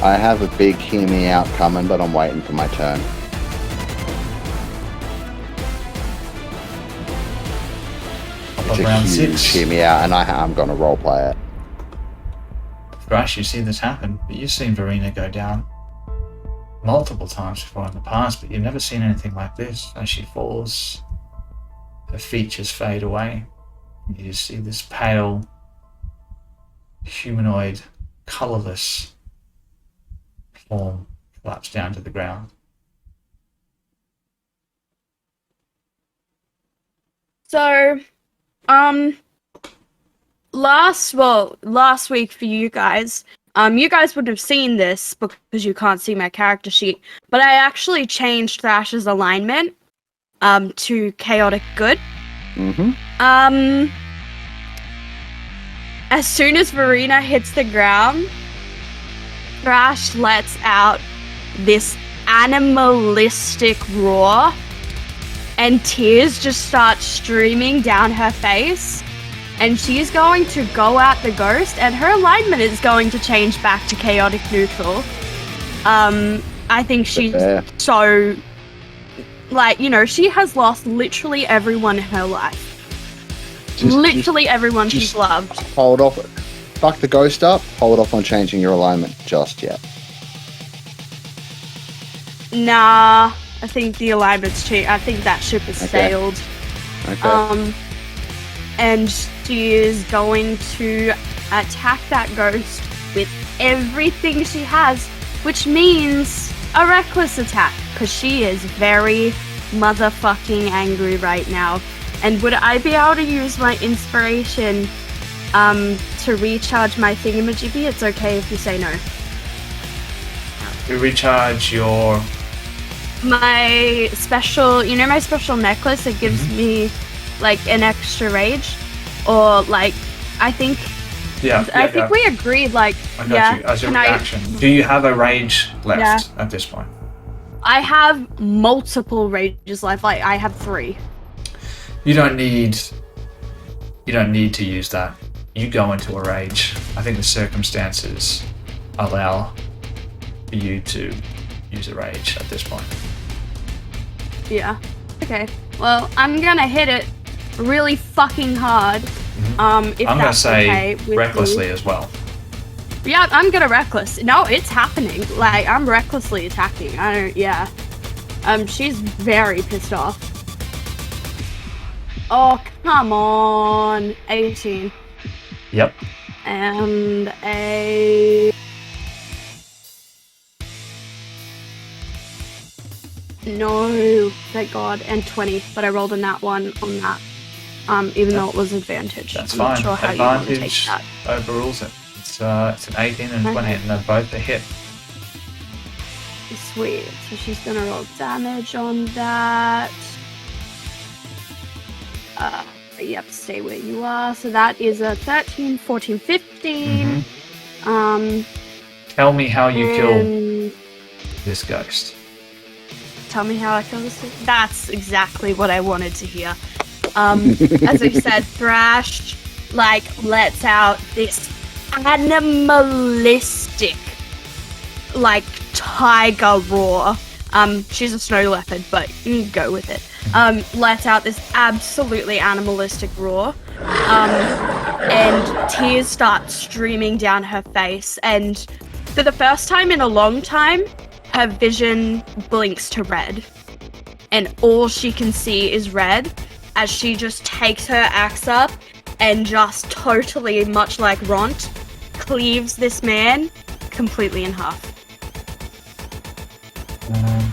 I have a big hear me out coming, but I'm waiting for my turn. It's a Round huge 6. hear me out, and I'm gonna roleplay it. Thrash, you see this happen, but you've seen Verena go down multiple times before in the past, but you've never seen anything like this. As she falls, her features fade away. You just see this pale, humanoid, colourless form collapse down to the ground. So, last week for you guys would have seen this because you can't see my character sheet, but I actually changed Thrash's alignment to chaotic good. As soon as Verena hits the ground, Thrash lets out this animalistic roar, and tears just start streaming down her face. And she's going to go at the ghost, and her alignment is going to change back to chaotic neutral. I think she's so, she has lost literally everyone in her life. Everyone she's loved. Hold off. Fuck the ghost up. Hold off on changing your alignment just yet. Nah, I think the alignment's changed. I think that ship has sailed. Okay. And she is going to attack that ghost with everything she has, which means a reckless attack, because she is very motherfucking angry right now. And would I be able to use my inspiration to recharge my thingamajiggy? It's okay if you say no. You recharge my special, my special necklace that gives me an extra rage, or I think we agreed I got you. As a reaction, do you have a rage left at this point? I have multiple rages left. I have 3. You don't need to use that. You go into a rage. I think the circumstances allow for you to use a rage at this point. Yeah. Okay. Well, I'm gonna hit it really fucking hard. If I'm gonna say okay recklessly as well. Yeah, I'm gonna reckless. No, it's happening. I'm recklessly attacking. She's very pissed off. Oh, come on. 18. Yep. And a... No, thank God. And 20, but I rolled a nat 1 on that. Even though it was advantage. That's I'm fine. not sure how you want to take Advantage that. overrules it. It's an 18 and 20, and they're both a hit. Sweet. So she's gonna roll damage on that. Yep, stay where you are. So that is a 13, 14, 15. Tell me how you kill this ghost. Tell me how I kill this thing. That's exactly what I wanted to hear. As I said, Thrash lets out this animalistic, like tiger roar. She's a snow leopard, but you can go with it. Lets out this absolutely animalistic roar. And tears start streaming down her face, and for the first time in a long time, her vision blinks to red. And all she can see is red as she just takes her axe up and just totally, much like Ront, cleaves this man completely in half.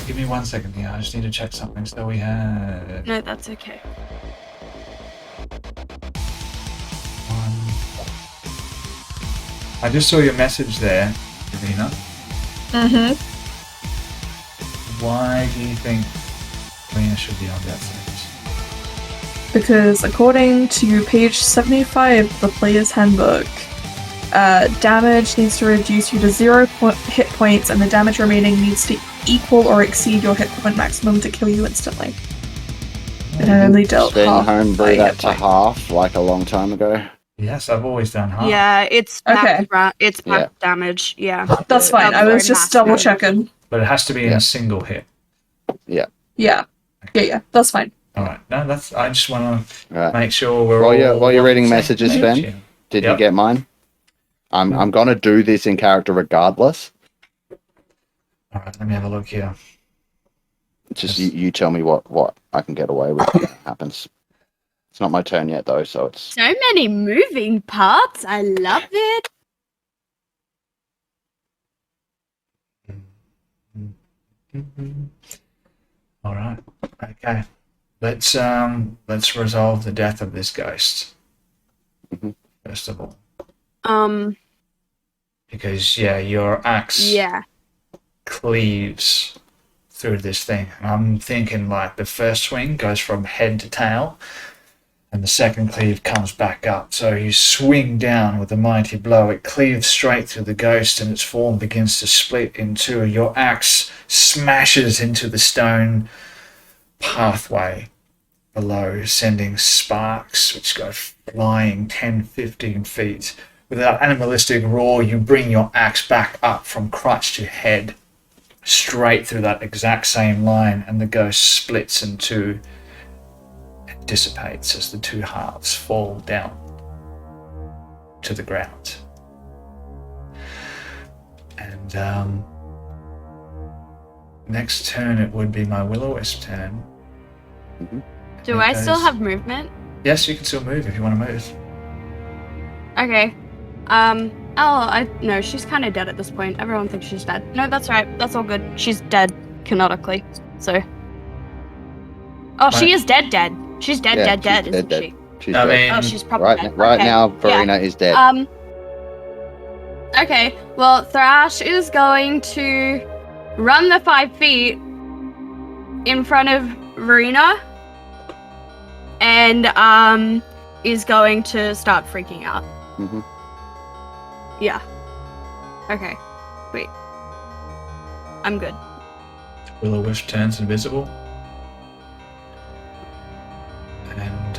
Give me 1 second here. I just need to check something. So we have... No, that's okay. I just saw your message there, Davina. Mm-hmm. Why do you think Davina should be on death sentence? Because according to page 75 of the player's handbook, damage needs to reduce you to 0 hit points, and the damage remaining needs to equal or exceed your hit point maximum to kill you instantly. And I only dealt Then half. homebrew that to half, like a long time ago. Yes, I've always done half. Yeah, it's Okay. It's max damage. Yeah, That's fine. I was just double checking. But it has to be in a single hit. Yeah. That's fine. All right. No, that's. I just want to Right. make sure we're While you're reading on the same messages, page Ben, here. did Yep. you get mine? I'm gonna do this in character regardless. All right. Let me have a look here. Just you tell me what I can get away with when it happens. It's not my turn yet though, so it's So many moving parts. I love it. All right. Okay. Let's resolve the death of this ghost. Mhm. First of all, Um. because your axe Yeah. cleaves through this thing. I'm thinking like the first swing goes from head to tail, and the second cleave comes back up. So you swing down with a mighty blow. It cleaves straight through the ghost, and its form begins to split in two. Your axe smashes into the stone pathway below, sending sparks which go flying 10-15 feet. With that animalistic roar, you bring your axe back up from crutch to head, straight through that exact same line, and the ghost splits in two and dissipates as the two halves fall down to the ground. And next turn it would be my Will-O-Wisp turn. Do I still have movement? Yes, you can still move if you want to move. Okay. No, she's kind of dead at this point. Everyone thinks she's dead. No, that's right. That's all good. She's dead canonically. So. Oh, she is dead. She's dead. Yeah, dead, she's isn't dead. she? She's I dead. mean, Oh, she's probably dead. Right Okay. now, Verena is dead. Okay. Well, Thrash is going to run the 5 feet in front of Verena, and is going to start freaking out. Mhm. Yeah. Okay. Wait. I'm good. Will-O-Wisp turns invisible. And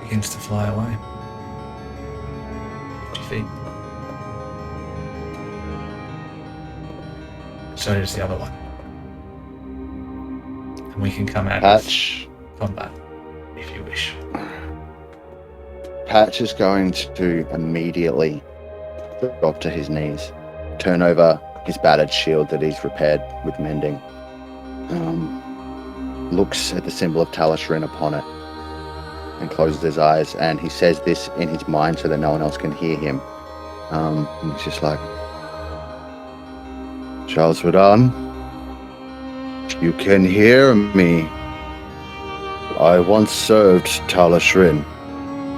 begins to fly away. 50 feet. So does the other one. And we can come out Patch. of combat if you wish. Patch is going to immediately drop to his knees, turn over his battered shield that he's repaired with mending, looks at the symbol of Talishrin upon it, and closes his eyes, and he says this in his mind so that no one else can hear him. And he's just like, Charles Radon, you can hear me. I once served Talishrin.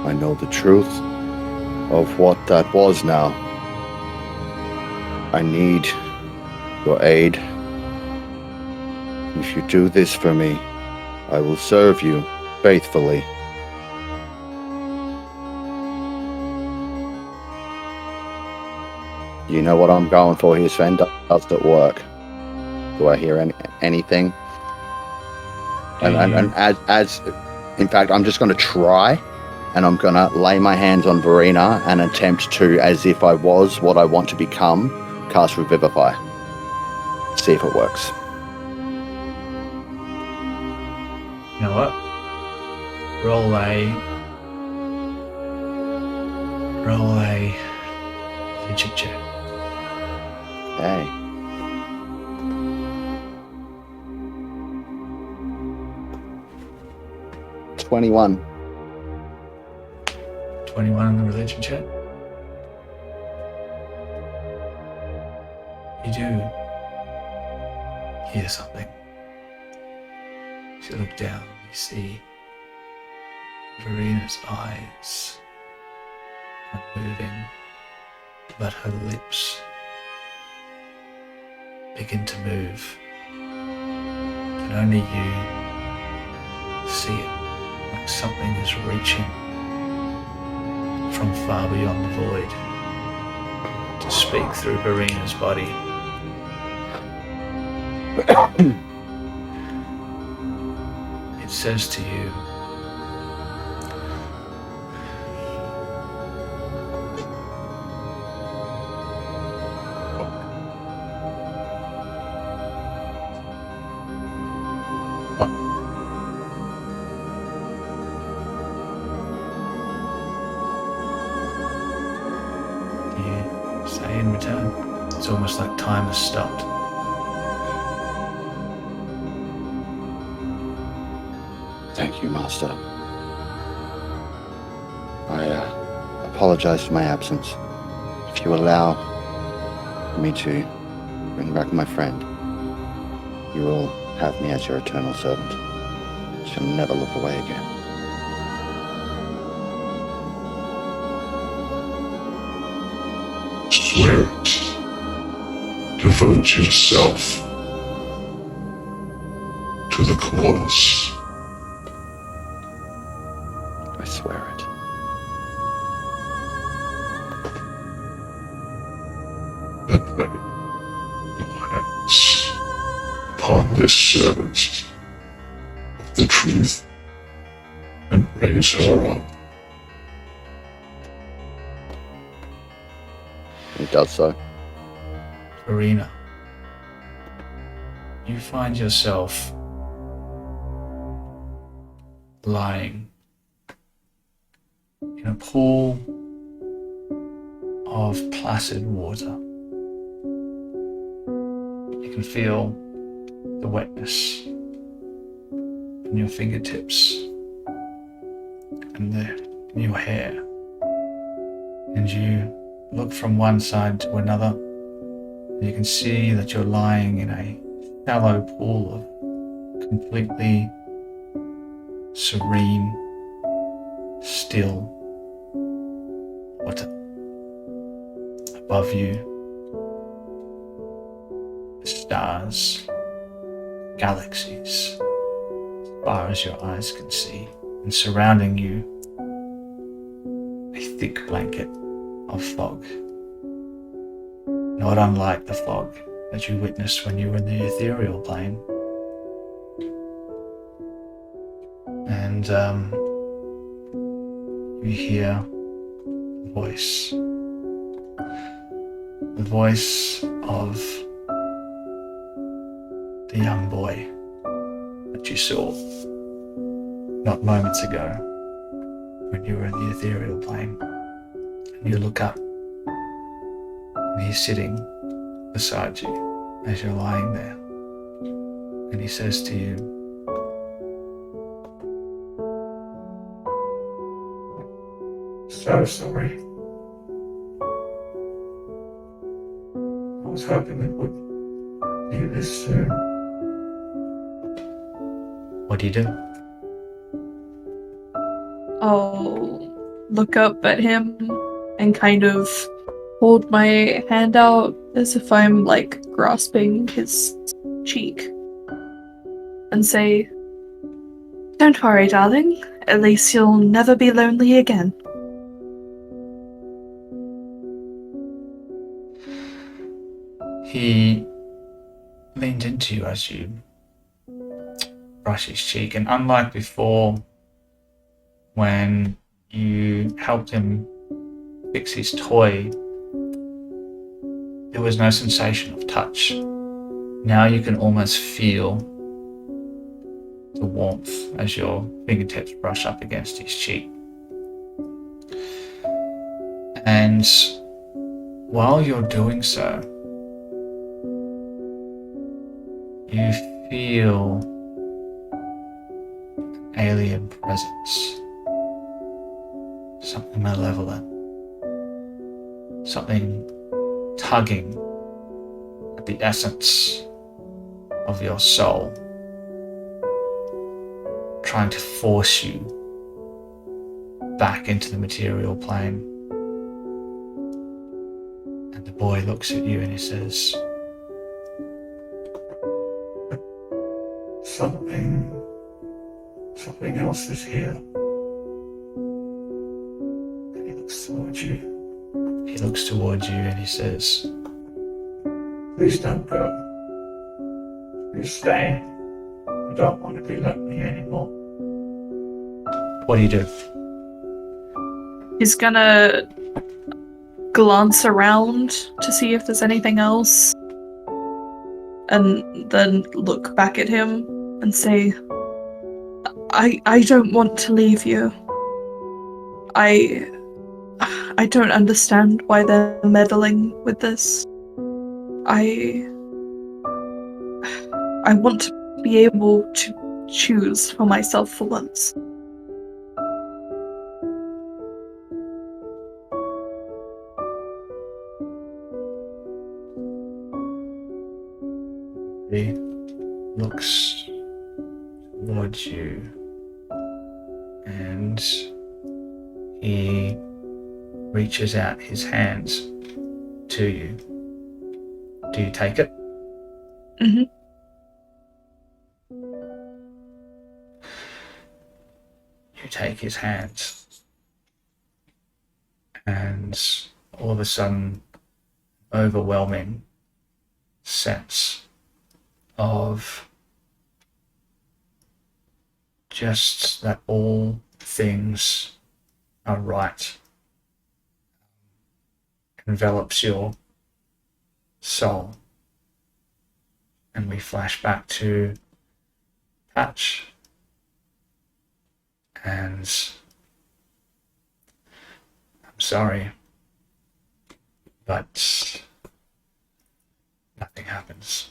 I know the truth of what that was now. I need your aid. If you do this for me, I will serve you faithfully. You know what I'm going for here, Sven? Does it work? Do I hear anything? And as in fact, I'm just going to try and I'm gonna lay my hands on Verena and attempt to, as if I was what I want to become, cast Revivify. See if it works. You know what? Roll a legit check. Okay. $21. 21 on the religion check. You do hear something. As you look down, you see Verena's eyes are moving, but her lips begin to move. And only you see it, like something is reaching from far beyond the void to speak through Verena's body. It says to you, you say in return. It's almost like time has stopped. Thank you, Master. I apologize for my absence. If you allow me to bring back my friend, you will have me as your eternal servant. Shall never look away again. Swear it. Devote yourself to the cause. I swear it. Then lay your hands upon this servant of the truth and raise her up. He does so. Verena, you find yourself lying in a pool of placid water. You can feel the wetness in your fingertips and in your hair, and you look from one side to another, and you can see that you're lying in a shallow pool of completely serene, still water. Above you, the stars, galaxies, as far as your eyes can see, and surrounding you, a thick blanket of fog. Not unlike the fog that you witnessed when you were in the ethereal plane. And you hear a voice. The voice of the young boy that you saw not moments ago when you were in the ethereal plane. And you look up, and he's sitting beside you as you're lying there. And he says to you, So sorry. I was hoping it would be this soon. what do you do? I'll look up at him and kind of hold my hand out as if I'm like grasping his cheek and say, "Don't worry, darling. At least you'll never be lonely again." He leaned into you as you brush his cheek, and unlike before, when you helped him fix his toy, there was no sensation of touch. Now you can almost feel the warmth as your fingertips brush up against his cheek. And while you're doing so, you feel an alien presence. Something malevolent. Something tugging at the essence of your soul, trying to force you back into the material plane. And the boy looks at you and he says, Something else is here. And he looks towards you. He looks towards you and he says, Please don't go. Please stay. I don't want to be lonely anymore. what do you do? He's gonna glance around to see if there's anything else, and then look back at him and say, I don't want to leave you. I don't understand why they're meddling with this. I want to be able to choose for myself for once. He looks towards you and he reaches out his hands to you. Do you take it? Mm-hmm. You take his hands and all of a sudden overwhelming sense of just that all things are right envelops your soul. And we flash back to Patch. And I'm sorry, but nothing happens.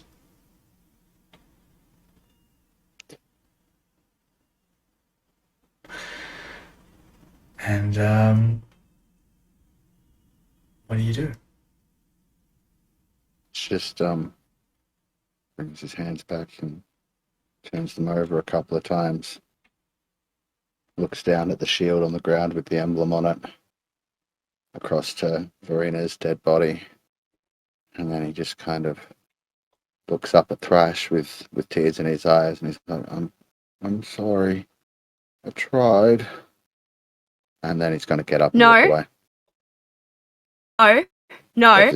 And what do you do? It's just brings his hands back and turns them over a couple of times. Looks down at the shield on the ground with the emblem on it, across to Verina's dead body, and then he just kind of looks up at Thrash with tears in his eyes, and he's like, I'm sorry. I tried. And then he's going to get up and walk away. No.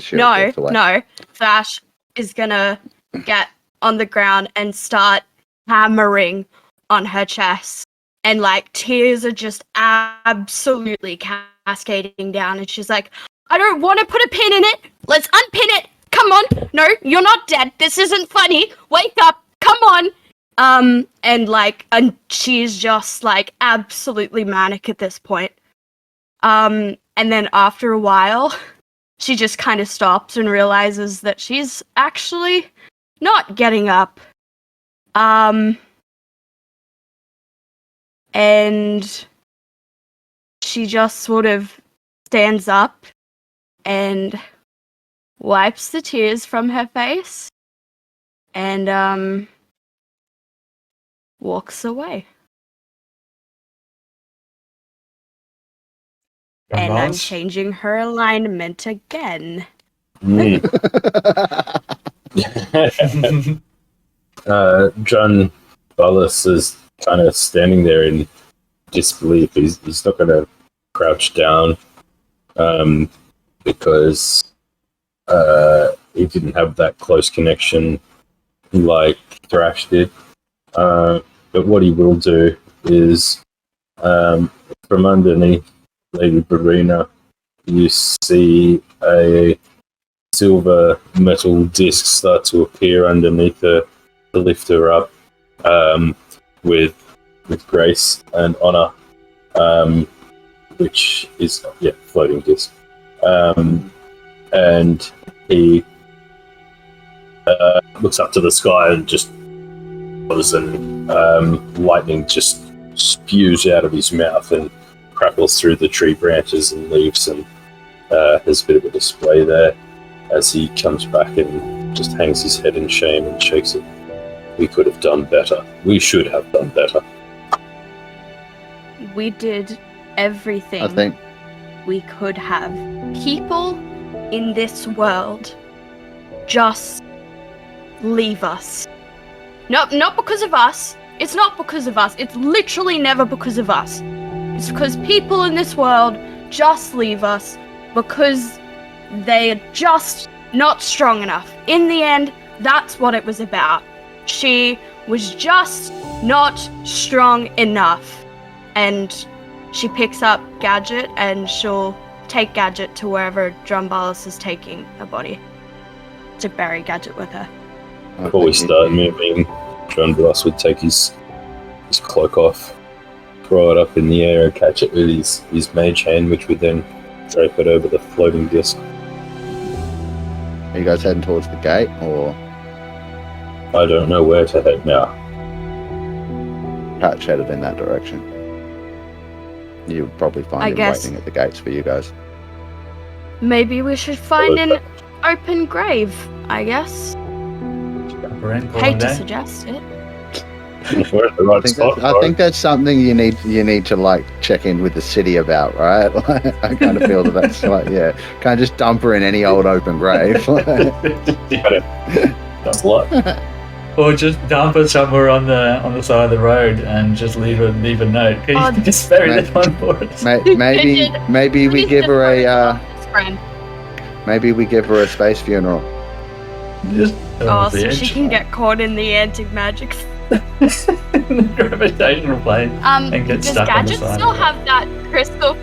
Thrash is going to get on the ground and start hammering on her chest. And, like, tears are just absolutely cascading down. And she's like, I don't want to put a pin in it. Let's unpin it. Come on. No, you're not dead. This isn't funny. Wake up. Come on. And she's just, like, absolutely manic at this point. And then after a while, she just kind of stops and realizes that she's actually not getting up. And she just sort of stands up and wipes the tears from her face and walks away. And I'm changing her alignment again. John Ballas is kind of standing there in disbelief. He's not going to crouch down because he didn't have that close connection like Thrash did. But what he will do is from underneath Lady Verena, you see a silver metal disc start to appear underneath her to lift her up with grace and honor, which is floating disc. And he looks up to the sky and just lightning just spews out of his mouth and crackles through the tree branches and leaves, and there's a bit of a display there as he comes back and just hangs his head in shame and shakes it. We could have done better. We should have done better. We did everything I think. we could have. People in this world just leave us. Not because of us. It's not because of us. It's literally never because of us. It's because people in this world just leave us because they're just not strong enough. In the end, that's what it was about. She was just not strong enough. And she picks up Gadget and she'll take Gadget to wherever Drumballis is taking her body. To bury Gadget with her. Before we start moving, Drumballis would take his cloak off, throw it up in the air and catch it with his mage hand, which would then drape it over the floating disc. Are you guys heading towards the gate, or I don't know where to head now. Patch headed in that direction? You would probably I find him guess. waiting at the gates for you guys. Maybe we should find an open grave, I guess. Hate to suggest it. We're at the right spot. I think that's something you need to like check in with the city about, right? Like, I kind of feel that's like, can't just dump her in any old open grave. That's a lot. Or just dump her somewhere on the side of the road and just leave a note. Can you just bury that one for us? Maybe we give her a friend. maybe we give her a space funeral. Just Oh, so she can get caught in the anti-magic. the gravitational plane and get Does stuck on the Gadget side. still have that crystal?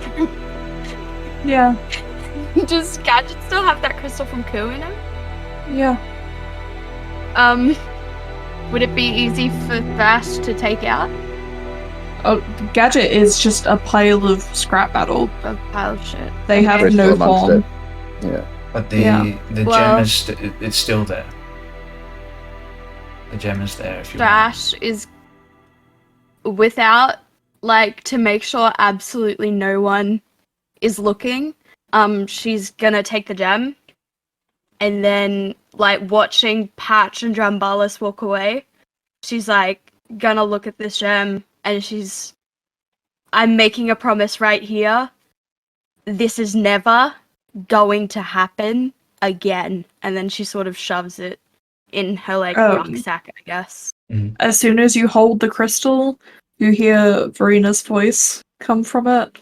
Yeah. Does Gadget still have that crystal from Ku in him? Yeah. Would it be easy for Thrash to take out Oh, Gadget is just a pile of scrap metal. a pile of shit? They have Crystal no amongst form. it. Yeah. But the Well- gem is it's still there. The gem is there if you want. Thrash is without, like, to make sure absolutely no one is looking. She's gonna take the gem, and then, like, watching Patch and Drumballis walk away, she's like gonna look at this gem, and I'm making a promise right here. This is never going to happen again. And then she sort of shoves it in her, like, rucksack, I guess. As soon as you hold the crystal, you hear Verena's voice come from it.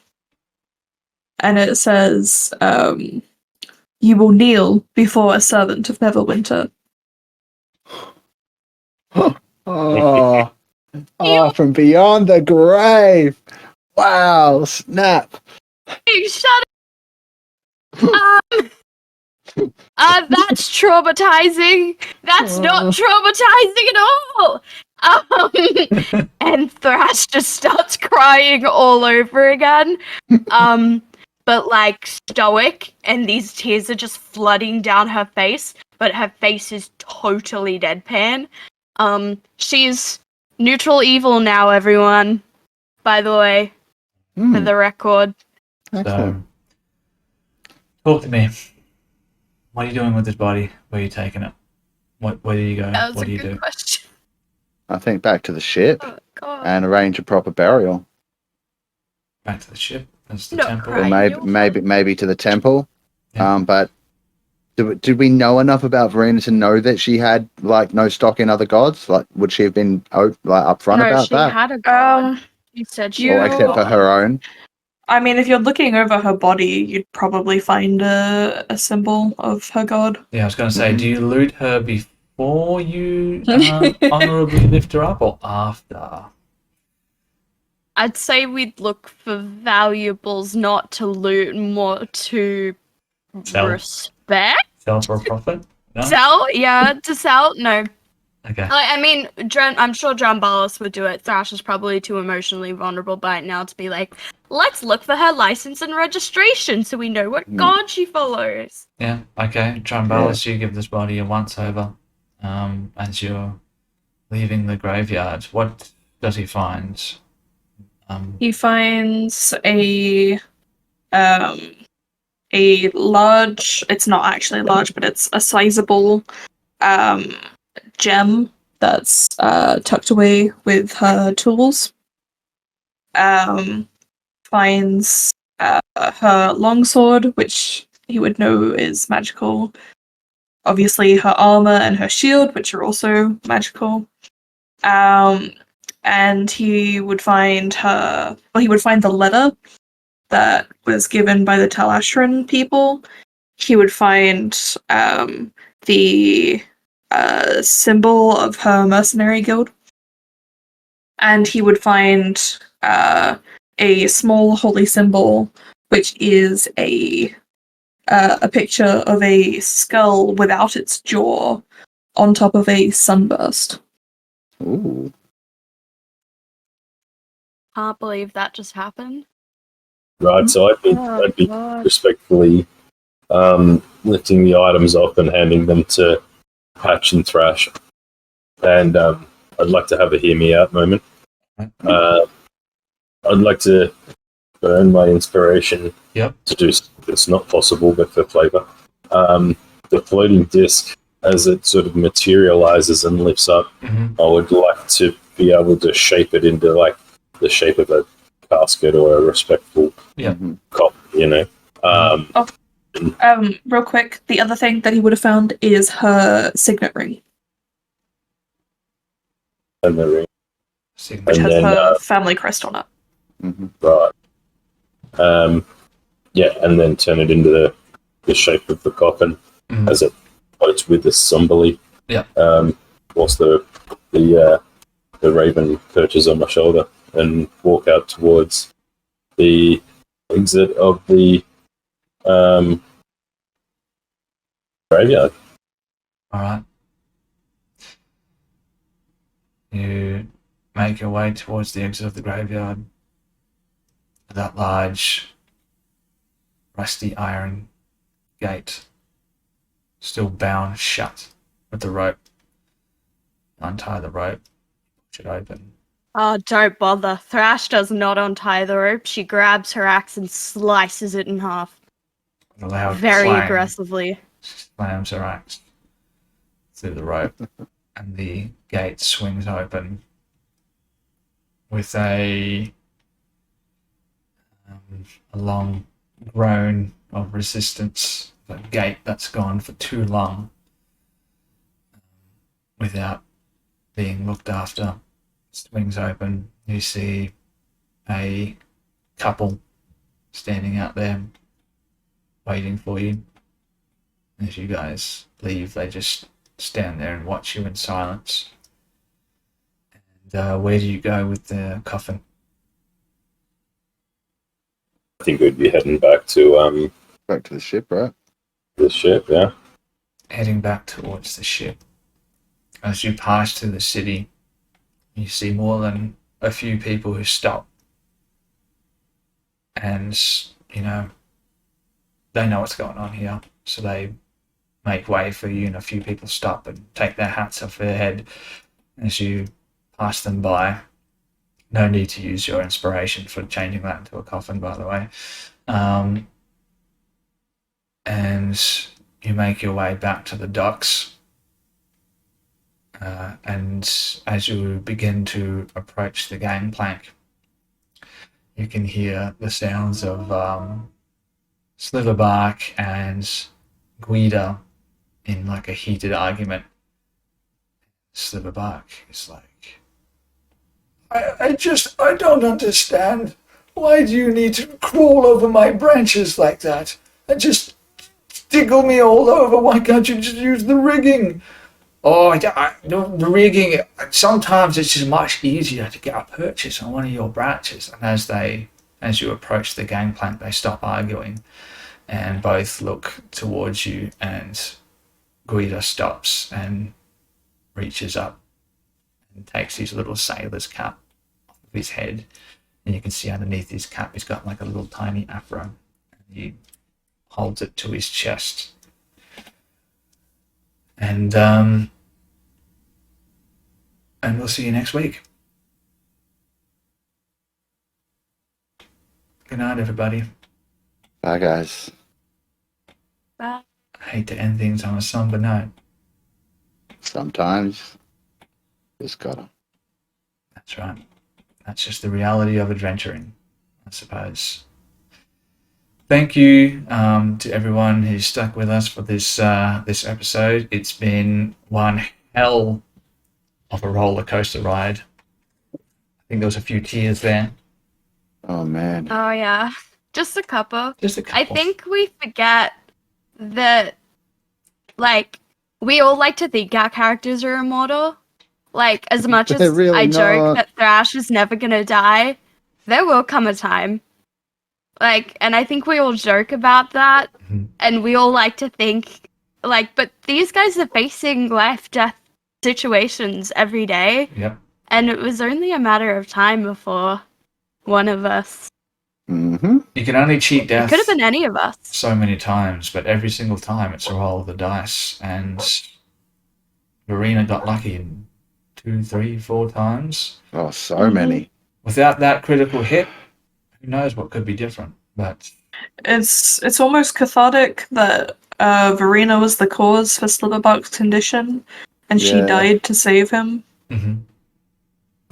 And it says, you will kneel before a servant of Neverwinter. Oh, from beyond the grave. Wow, snap. Hey, shut up! That's traumatizing. That's not traumatizing at all. And Thrash just starts crying all over again. But, like, stoic, and these tears are just flooding down her face, but her face is totally deadpan. She's neutral evil now, everyone. By the way, for the record. Excellent. Talk to me. What are you doing with this body? Where are you taking it? Where do you go? That was What a do you good do? question. I think back to the ship Oh, God. and arrange a proper burial. Back to the ship. That's the Not temple. crying. Or maybe to the temple. Yeah. But did we know enough about Verena to know that she had, like, no stock in other gods? Like, would she have been upfront No, about she that? had a god. She said she you- Or except for her own? I mean, if you're looking over her body, you'd probably find a symbol of her god. Yeah, I was going to say, do you loot her before you honorably lift her up or after? I'd say we'd look for valuables, not to loot, more to Sell. respect. Sell for a profit? No? Sell? Yeah, to sell? No. Okay. I mean, I'm sure Drambalis would do it. Thrash is probably too emotionally vulnerable by it now to be like, let's look for her license and registration so we know what god she follows. Yeah, okay. Drambalis, you give this body a once over as you're leaving the graveyard. What does he find? He finds a large, it's not actually large, but it's a sizable gem that's tucked away with her tools. Finds her longsword, which he would know is magical. Obviously, her armor and her shield, which are also magical. And he would find the letter that was given by the Talashran people. He would find the symbol of her mercenary guild. And he would find a small holy symbol, which is a picture of a skull without its jaw on top of a sunburst. Ooh. Can't believe that just happened. Right, so I'd be God. respectfully lifting the items up and handing them to Patch and Thrash. And I'd like to have a hear me out moment. I'd like to burn my inspiration to do it's not possible, but for flavor. The floating disc, as it sort of materializes and lifts up, I would like to be able to shape it into like the shape of a casket or a respectful cop, you know. Real quick, the other thing that he would have found is her signet ring, And the ring. which And has then, her family crest on it. Right. And then turn it into the shape of the coffin as it floats with the somberly. Whilst the raven perches on my shoulder and walk out towards the exit of the graveyard. Alright. You make your way towards the exit of the graveyard. That large, rusty iron gate, still bound shut with the rope. Untie the rope, push it open. Oh, don't bother. Thrash does not untie the rope. She grabs her axe and slices it in half. With a loud Very clang, aggressively. she slams her axe through the rope, and the gate swings open with a long groan of resistance. A gate that's gone for too long without being looked after swings open. You see a couple standing out there waiting for you. As you guys leave, they just stand there and watch you in silence. And where do you go with the coffin? I think we'd be heading back to the ship, right? the ship, yeah. Heading back towards the ship. As you pass through the city, you see more than a few people who stop. And, you know, they know what's going on here, so they make way for you, and a few people stop and take their hats off their head as you pass them by. No need to use your inspiration for changing that into a coffin, by the way. And you make your way back to the docks. And as you begin to approach the gangplank, you can hear the sounds of Sliverbark and Guida in like a heated argument. Sliverbark is like, I don't understand. Why do you need to crawl over my branches like that? And just tickle me all over. Why can't you just use the rigging? Oh, the rigging. Sometimes it's just much easier to get a purchase on one of your branches, and as you approach the gangplank, they stop arguing, and both look towards you. And Guido stops and reaches up and takes his little sailor's cap off of his head, and you can see underneath his cap he's got like a little tiny afro. And he holds it to his chest. And we'll see you next week. Good night, everybody. Bye, guys. Bye. I hate to end things on a somber note. Sometimes just gotta. That's right. That's just the reality of adventuring, I suppose. Thank you to everyone who's stuck with us for this episode. It's been one hell of a roller coaster ride. I think there was a few tears there. Oh man. Oh yeah, just a couple. Just a couple. I think we forget that, like, we all like to think our characters are immortal. Like, as much as They're really I joke not. that Thrash is never gonna die, there will come a time. Like, and I think we all joke about that, and we all like to think, like, but these guys are facing life-death situations every day, Yep. and it was only a matter of time before one of us. Mm-hmm. You can only cheat It death could have been any of us. so many times, but every single time it's a roll of the dice. And Verena got lucky 2, 3, 4 times. Oh, so many. Without that critical hit, who knows what could be different. But It's almost cathartic that Verena was the cause for Sliverbark's condition, and she Yeah. died to save him.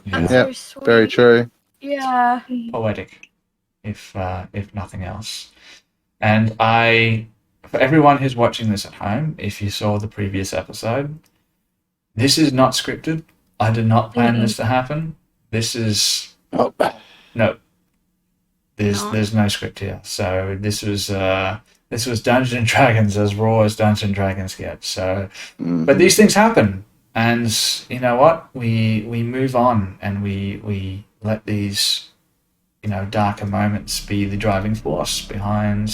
That's Yep, so sweet. Very true. Yeah. poetic, if nothing else. And for everyone who's watching this at home, if you saw the previous episode, this is not scripted. I did not plan this to happen. This is Oh, no. No. There's no script here. So this was Dungeons and Dragons, as raw as Dungeons and Dragons get. So, but these things happen, and you know what? We move on, and we let these darker moments be the driving force behind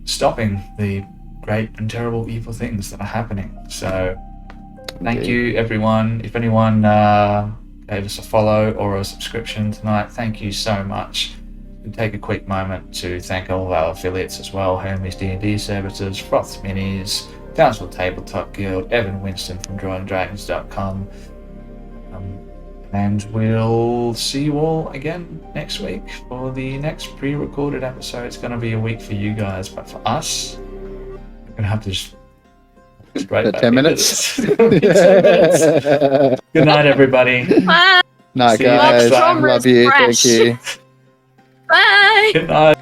stopping the great and terrible evil things that are happening. So thank you, everyone. If anyone gave us a follow or a subscription tonight, thank you so much. We'll take a quick moment to thank all of our affiliates as well: Hermes D&D Services, Froth's Minis, Townsville Tabletop Guild, Evan Winston from DrawingDragons.com. And we'll see you all again next week for the next pre-recorded episode. It's going to be a week for you guys, but for us, we're going to have to just straight The back 10 into minutes. this. 10 minutes. Good night, everybody. Bye. Night, See you guys. next time. Love you. Fresh. Thank you. Bye. Good night.